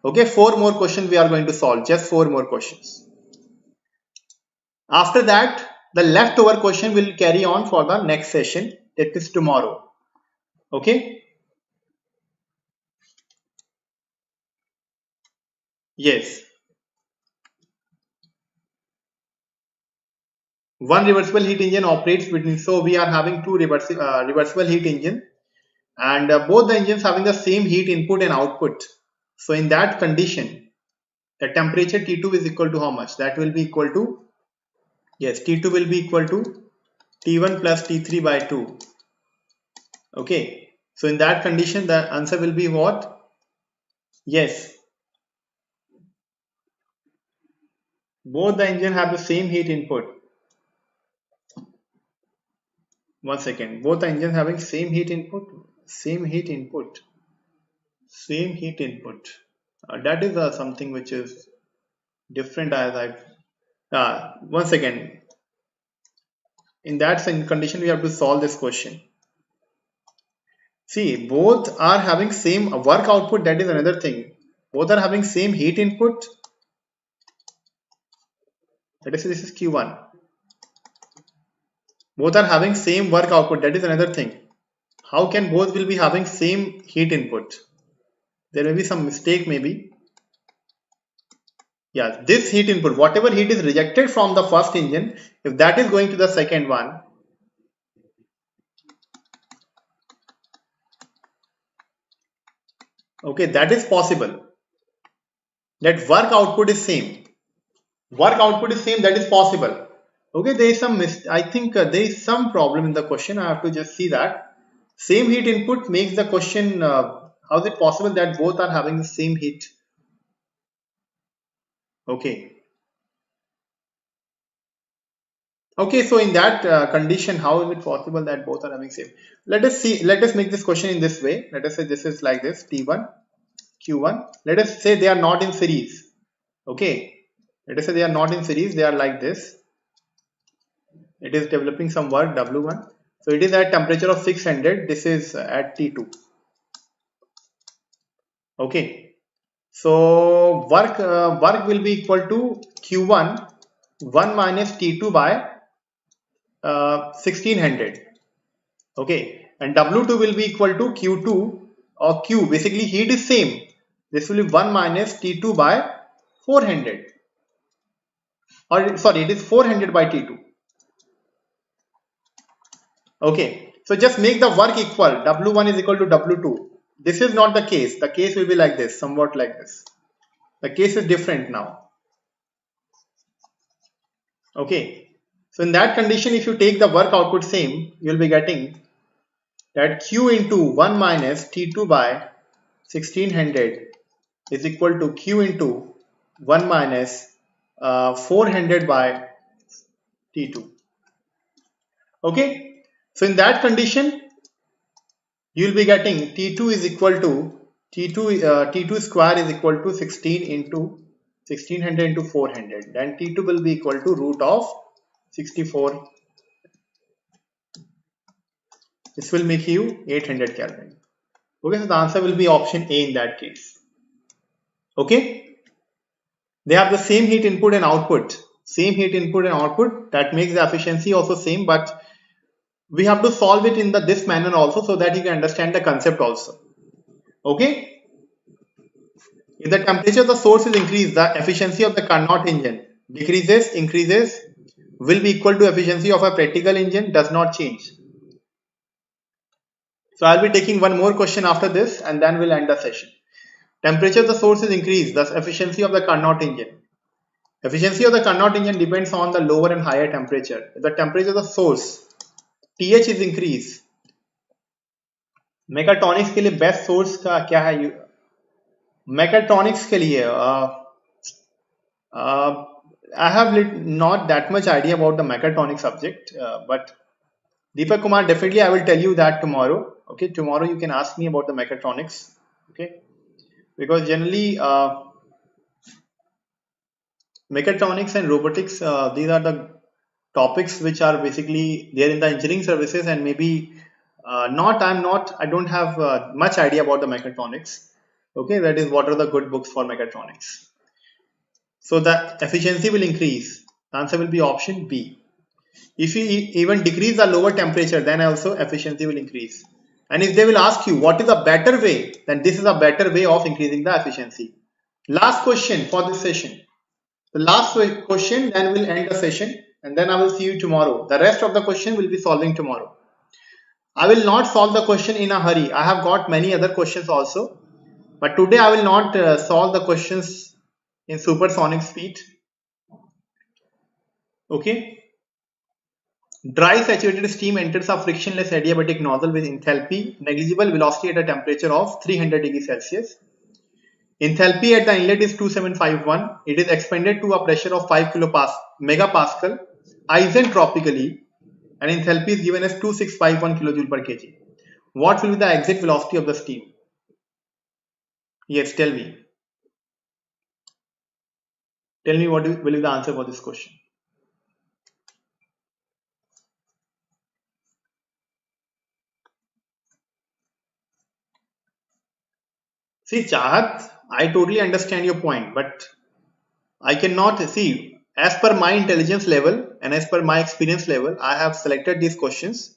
A: Okay, 4 more questions we are going to solve. Just 4 more questions. After that, the leftover question will carry on for the next session. It is tomorrow. Okay. Yes. One reversible heat engine operates between. So we are having two reversible heat engine, and both the engines having the same heat input and output. So in that condition, the temperature T2 is equal to how much? That will be equal to, yes, T2 will be equal to T1 plus T3 by 2. Okay, so in that condition, the answer will be what? Yes, Both the engine have the same heat input. One second. Both the engines having same heat input. Same heat input. Same heat input. That is something which is different as one second. In that condition, we have to solve this question. See, both are having same work output. That is another thing. Both are having same heat input. Let us say this is Q1. Both are having same work output. That is another thing. How can both will be having same heat input? There may be some mistake maybe. Yeah, this heat input, whatever heat is rejected from the first engine, if that is going to the second one, okay, that is possible. That work output is same. Work output is same, that is possible. Okay, there is some I think there is some problem in the question. I have to just see that. Same heat input makes the question, how is it possible that both are having the same heat? Okay. Okay, so in that condition, how is it possible that both are having same? Let us see, let us make this question in this way. Let us say this is like this, T1, Q1. Let us say they are not in series. Okay. Let us say they are not in series, they are like this. It is developing some work W1. So it is at temperature of 600. This is at T2. Okay. So work will be equal to Q1 1 minus T2 by 1600. Okay, and W2 will be equal to Q2 or Q. Basically, heat is same. This will be 1 minus T2 by 400. Or sorry, it is 400 by T2. Okay, so just make the work equal. W1 is equal to W2. This is not the case. The case will be like this, somewhat like this. The case is different now. Okay, so in that condition, if you take the work output same, you will be getting that Q into 1 minus T2 by 1600 is equal to Q into 1 minus 400 by T2. Okay, so in that condition, you will be getting T2 is equal to T2 square is equal to 16 into 1600 into 400. Then T2 will be equal to root of 64. This will make you 800 Kelvin. Okay, so the answer will be option A in that case. Okay, they have the same heat input and output. Same heat input and output, that makes the efficiency also same, but we have to solve it in this manner also so that you can understand the concept also. Okay, if the temperature of the source is increased, the efficiency of the Carnot engine decreases, increases, will be equal to efficiency of a practical engine, does not change. So I'll be taking one more question after this and then we'll end the session. Temperature of the source is increased, thus efficiency of the Carnot engine. Efficiency of the Carnot engine depends on the lower and higher temperature. If the temperature of the source TH is increased, mechatronics के लिए best source का क्या है? Mechatronics के लिए I have not that much idea about the mechatronics subject, but Deepak Kumar, definitely I will tell you that tomorrow. Okay, tomorrow you can ask me about the mechatronics. Okay, because generally mechatronics and robotics, these are the topics which are basically there in the engineering services, and maybe I don't have much idea about the mechatronics. Okay, that is what are the good books for mechatronics. So the efficiency will increase. The answer will be option B. If you even decrease the lower temperature, then also efficiency will increase. And if they will ask you what is a better way, then this is a better way of increasing the efficiency. Last question for this session. The last question, then we'll end the session, and then I will see you tomorrow. The rest of the question will be solving tomorrow. I will not solve the question in a hurry. I have got many other questions also, but today I will not solve the questions in supersonic speed. Okay. Dry saturated steam enters a frictionless adiabatic nozzle with enthalpy negligible velocity at a temperature of 300 degrees Celsius. Enthalpy at the inlet is 2751. It is expanded to a pressure of 5 megapascal isentropically, and enthalpy is given as 2651 kilojoule per kg. What will be the exit velocity of the steam? Yes, tell me. Tell me what will be the answer for this question. See, Chahat, I totally understand your point, but I cannot see, as per my intelligence level and as per my experience level, I have selected these questions.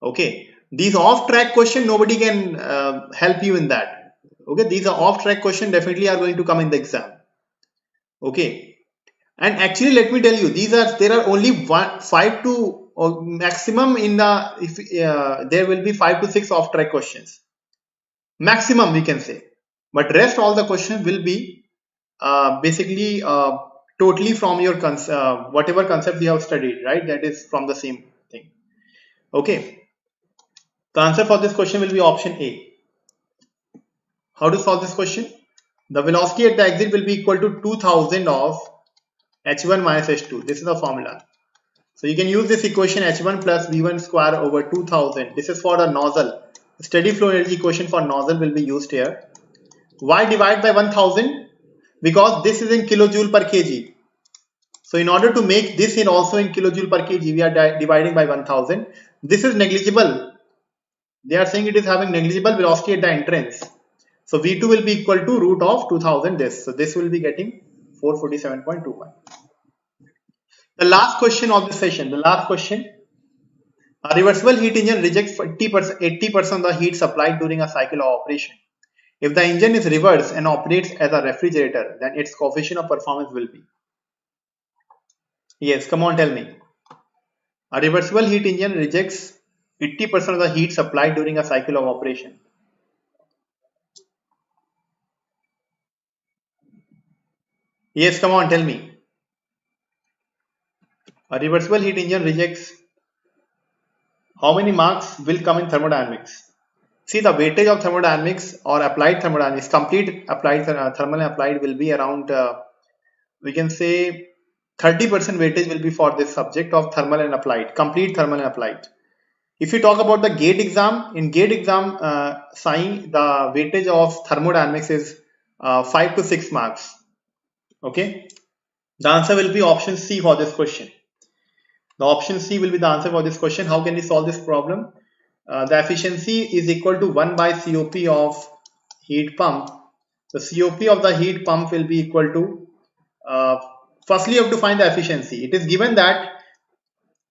A: Okay, these off-track questions, nobody can help you in that. Okay, these are off-track questions, definitely are going to come in the exam. Okay, and actually, let me tell you, there are only 5 to or maximum in the if there will be 5 to 6 off-track questions, maximum we can say, but rest all the questions will be basically totally from your whatever concept you have studied, right? That is from the same thing. Okay, the answer for this question will be option A. How to solve this question? The velocity at the exit will be equal to 2000 of h1 minus h2. This is the formula. So you can use this equation h1 plus v1 square over 2000. This is for the nozzle. Steady flow energy equation for nozzle will be used here. Why divide by 1000? Because this is in kilojoule per kg. So in order to make this in also in kilojoule per kg, we are dividing by 1000. This is negligible. They are saying it is having negligible velocity at the entrance. So V2 will be equal to root of 2000 this. So this will be getting 447.25. The last question of the session, the last question. A reversible heat engine rejects 80% of the heat supplied during a cycle of operation. If the engine is reversed and operates as a refrigerator, then its coefficient of performance will be. Yes, come on, tell me. A reversible heat engine rejects 80% of the heat supplied during a cycle of operation. Yes, come on, tell me. A reversible heat engine rejects how many marks will come in thermodynamics? See, the weightage of thermodynamics or applied thermodynamics, complete applied thermal and applied will be around, we can say 30% weightage will be for this subject of thermal and applied, complete thermal and applied. If you talk about the GATE exam, in GATE exam, the weightage of thermodynamics is 5 to 6 marks. Okay, the answer will be option C for this question. The option C will be the answer for this question. How can we solve this problem? The efficiency is equal to 1 by COP of heat pump. The COP of the heat pump will be equal to, firstly you have to find the efficiency. It is given that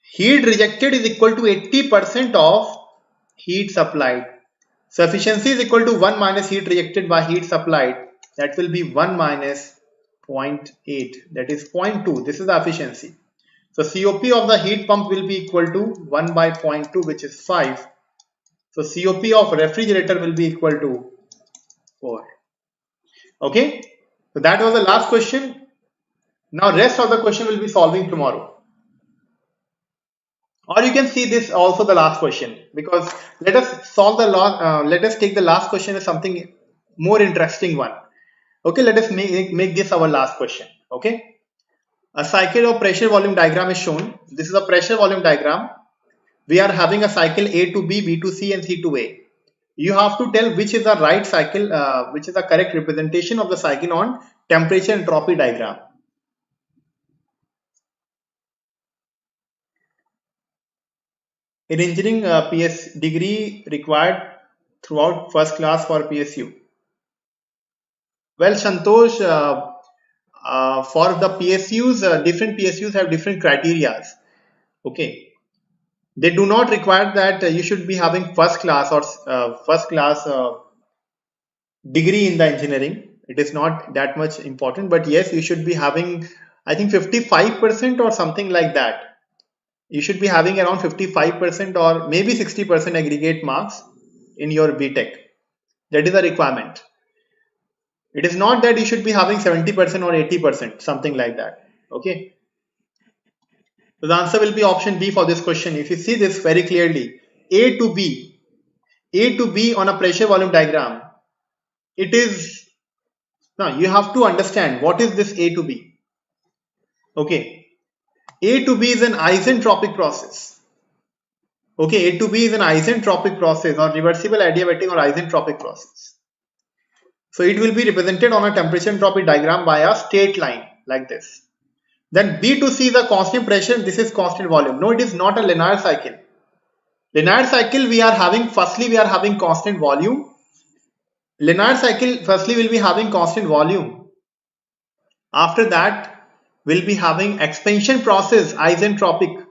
A: heat rejected is equal to 80% of heat supplied. So efficiency is equal to 1 minus heat rejected by heat supplied. That will be 1 minus 0.8, that is 0.2. This is the efficiency. So COP of the heat pump will be equal to 1 by 0.2, which is 5. So COP of refrigerator will be equal to 4. Okay, so that was the last question. Now rest of the question will be solving tomorrow. Or you can see this also the last question, because let us solve the let us take the last question as something more interesting one. Okay, let us make this our last question. Okay, a cycle of pressure volume diagram is shown. This is a pressure volume diagram. We are having a cycle A to B, B to C, and C to A. You have to tell which is the right cycle, which is the correct representation of the cycle on temperature entropy diagram. In engineering, PS degree required throughout first class for PSU. Well, Santosh, for the PSUs, different PSUs have different criterias. Okay, they do not require that you should be having first class or first class degree in the engineering. It is not that much important, but yes, you should be having, I think 55% or something like that. You should be having around 55% or maybe 60% aggregate marks in your BTech. That is a requirement. It is not that you should be having 70% or 80%, something like that. Okay. So the answer will be option B for this question. If you see this very clearly, A to B on a pressure volume diagram, it is Now you have to understand what is this A to B. Okay, A to B is an isentropic process. Okay, A to B is an isentropic process or reversible adiabatic or isentropic process. So it will be represented on a temperature entropy diagram by a straight line like this. Then B to C is a constant pressure, this is constant volume. No, it is not a linear cycle. Linear cycle we are having, firstly we are having constant volume. Linear cycle firstly will be having constant volume. After that we'll be having expansion process isentropic,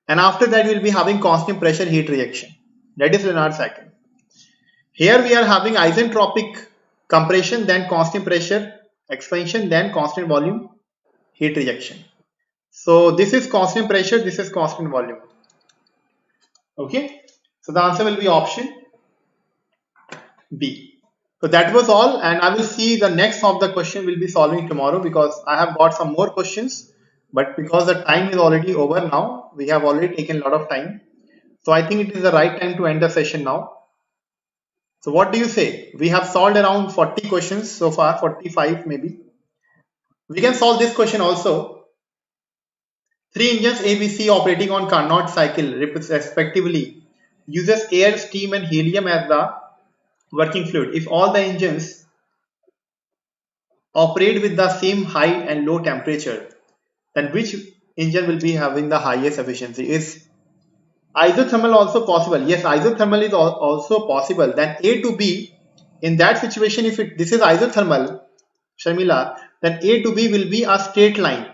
A: and after that we'll be having constant pressure heat reaction. That is linear cycle. Here we are having isentropic compression, then constant pressure expansion, then constant volume heat reaction. So this is constant pressure, this is constant volume. Okay, so the answer will be option B. So that was all, and I will see the next of the question will be solving tomorrow, because I have got some more questions, but because the time is already over now, we have already taken a lot of time. So I think it is the right time to end the session now. So what do you say? We have solved around 40 questions so far, 45 maybe. We can solve this question also. 3 engines ABC operating on Carnot cycle respectively uses air, steam and helium as the working fluid. If all the engines operate with the same high and low temperature, then which engine will be having the highest efficiency? Is isothermal also possible? Yes, isothermal is also possible. Then A to B, in that situation, if this is isothermal, Sharmila, then A to B will be a straight line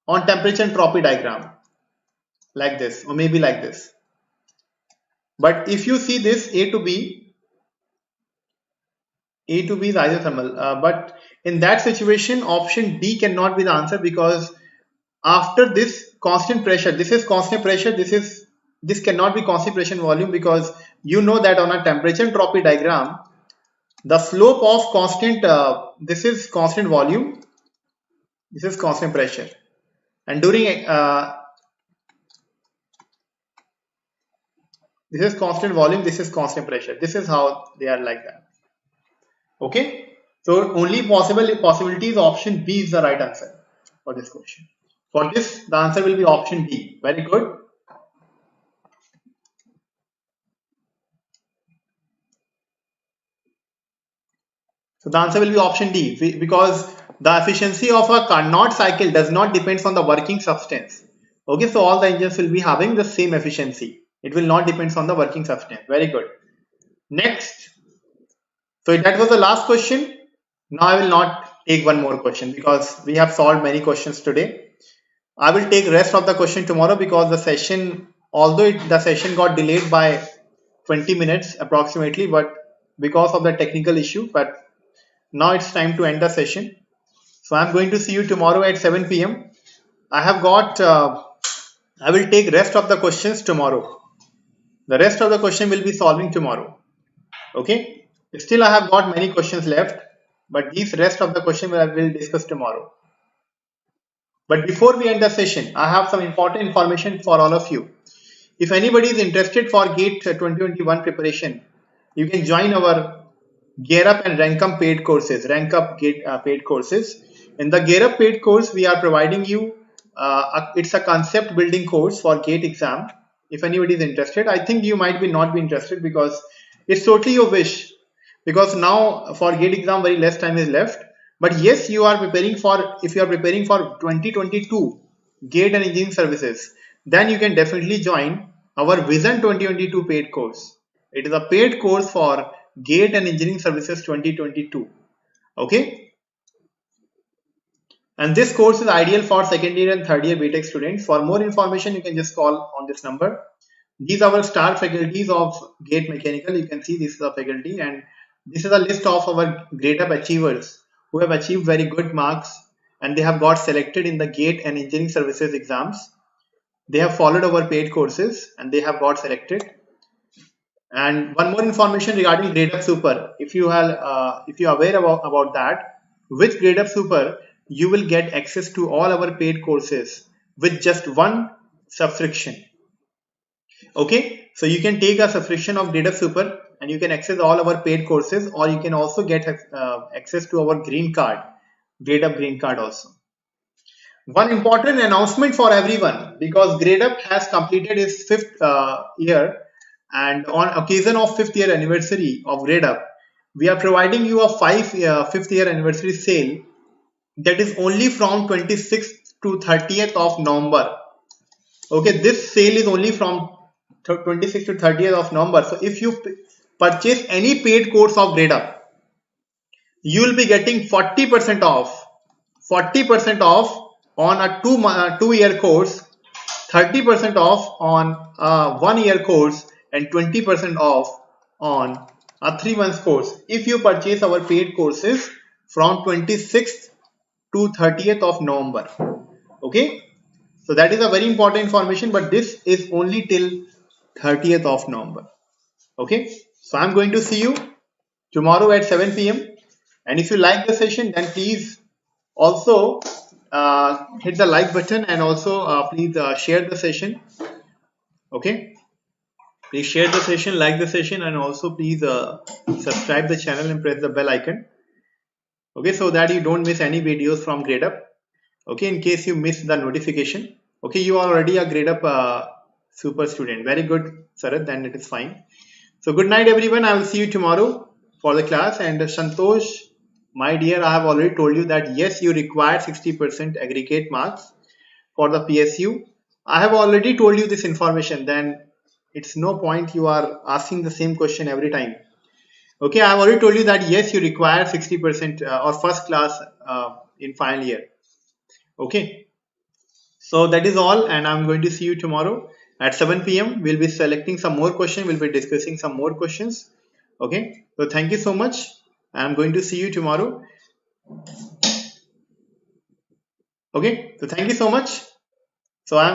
A: on temperature entropy diagram like this, or maybe like this. But if you see this A to B is isothermal, but in that situation option D cannot be the answer, because after this constant pressure, this is constant pressure, this cannot be constant pressure volume, because you know that on a temperature entropy diagram the slope of constant this is constant volume, this is constant pressure, and during this is constant volume, this is constant pressure. This is how they are like that. Okay, so only possibility is option B is the right answer for this question. For this, the answer will be option D. Very good. So the answer will be option D, because the efficiency of a Carnot cycle does not depend on the working substance. Okay, so all the engines will be having the same efficiency. It will not depend on the working substance. Very good. Next. So that was the last question. Now I will not take one more question, because we have solved many questions today. I will take rest of the question tomorrow, because the session, although the session got delayed by 20 minutes approximately, but because of the technical issue, but now it's time to end the session. So I'm going to see you tomorrow at 7 p.m. I have got, I will take rest of the questions tomorrow. The rest of the question will be solving tomorrow. Okay. Still I have got many questions left, but these rest of the question I will discuss tomorrow. But before we end the session, I have some important information for all of you. If anybody is interested for GATE 2021 preparation, you can join our Gear Up and Rank Up paid courses. Rank Up GATE paid courses. In the Gear Up paid course, we are providing you. It's a concept building course for GATE exam. If anybody is interested, I think you might be not be interested, because it's totally your wish. Because now for GATE exam, very less time is left. But yes, you are preparing for, if you are preparing for 2022 GATE and engineering services, then you can definitely join our Vision 2022 paid course. It is a paid course for GATE and engineering services 2022. Okay. And this course is ideal for second year and third year BTech students. For more information, you can just call on this number. These are our star faculties of GATE Mechanical. You can see this is a faculty, and this is a list of our grade up achievers who have achieved very good marks, and they have got selected in the GATE and engineering services exams. They have followed our paid courses and they have got selected. And one more information regarding grade up super. If you are aware about that, with grade up super, you will get access to all our paid courses with just one subscription. Okay, so you can take a subscription of grade up super and you can access all our paid courses, or you can also get access to our green card, GradeUp green card also. One important announcement for everyone, because GradeUp has completed its 5th year, and on occasion of 5th year anniversary of GradeUp, we are providing you a 5th year anniversary sale that is only from 26th to 30th of November. Okay, this sale is only from 26th to 30th of November. So if you purchase any paid course of GradeUp, you will be getting 40% off. 40% off on a 2-year course, 30% off on a 1-year course, and 20% off on a 3-month course if you purchase our paid courses from 26th to 30th of November. Okay, so that is a very important information, but this is only till 30th of November. Okay, so I'm going to see you tomorrow at 7 p.m. and if you like the session, then please also hit the like button, and also please share the session. Okay, please share the session, like the session, and also please subscribe the channel and press the bell icon. Okay, so that you don't miss any videos from GradeUp. Okay, in case you miss the notification. Okay, you are already a GradeUp super student. Very good, Sarath, then it is fine. So good night everyone. I will see you tomorrow for the class. And Santosh, my dear, I have already told you that yes, you require 60% aggregate marks for the PSU. I have already told you this information, then it's no point you are asking the same question every time. Okay, I have already told you that yes, you require 60% or first class in final year. Okay, so that is all, and I'm going to see you tomorrow at 7 p.m. We'll be selecting some more questions, we'll be discussing some more questions. Okay, so thank you so much. I'm going to see you tomorrow. Okay, so thank you so much. So I'm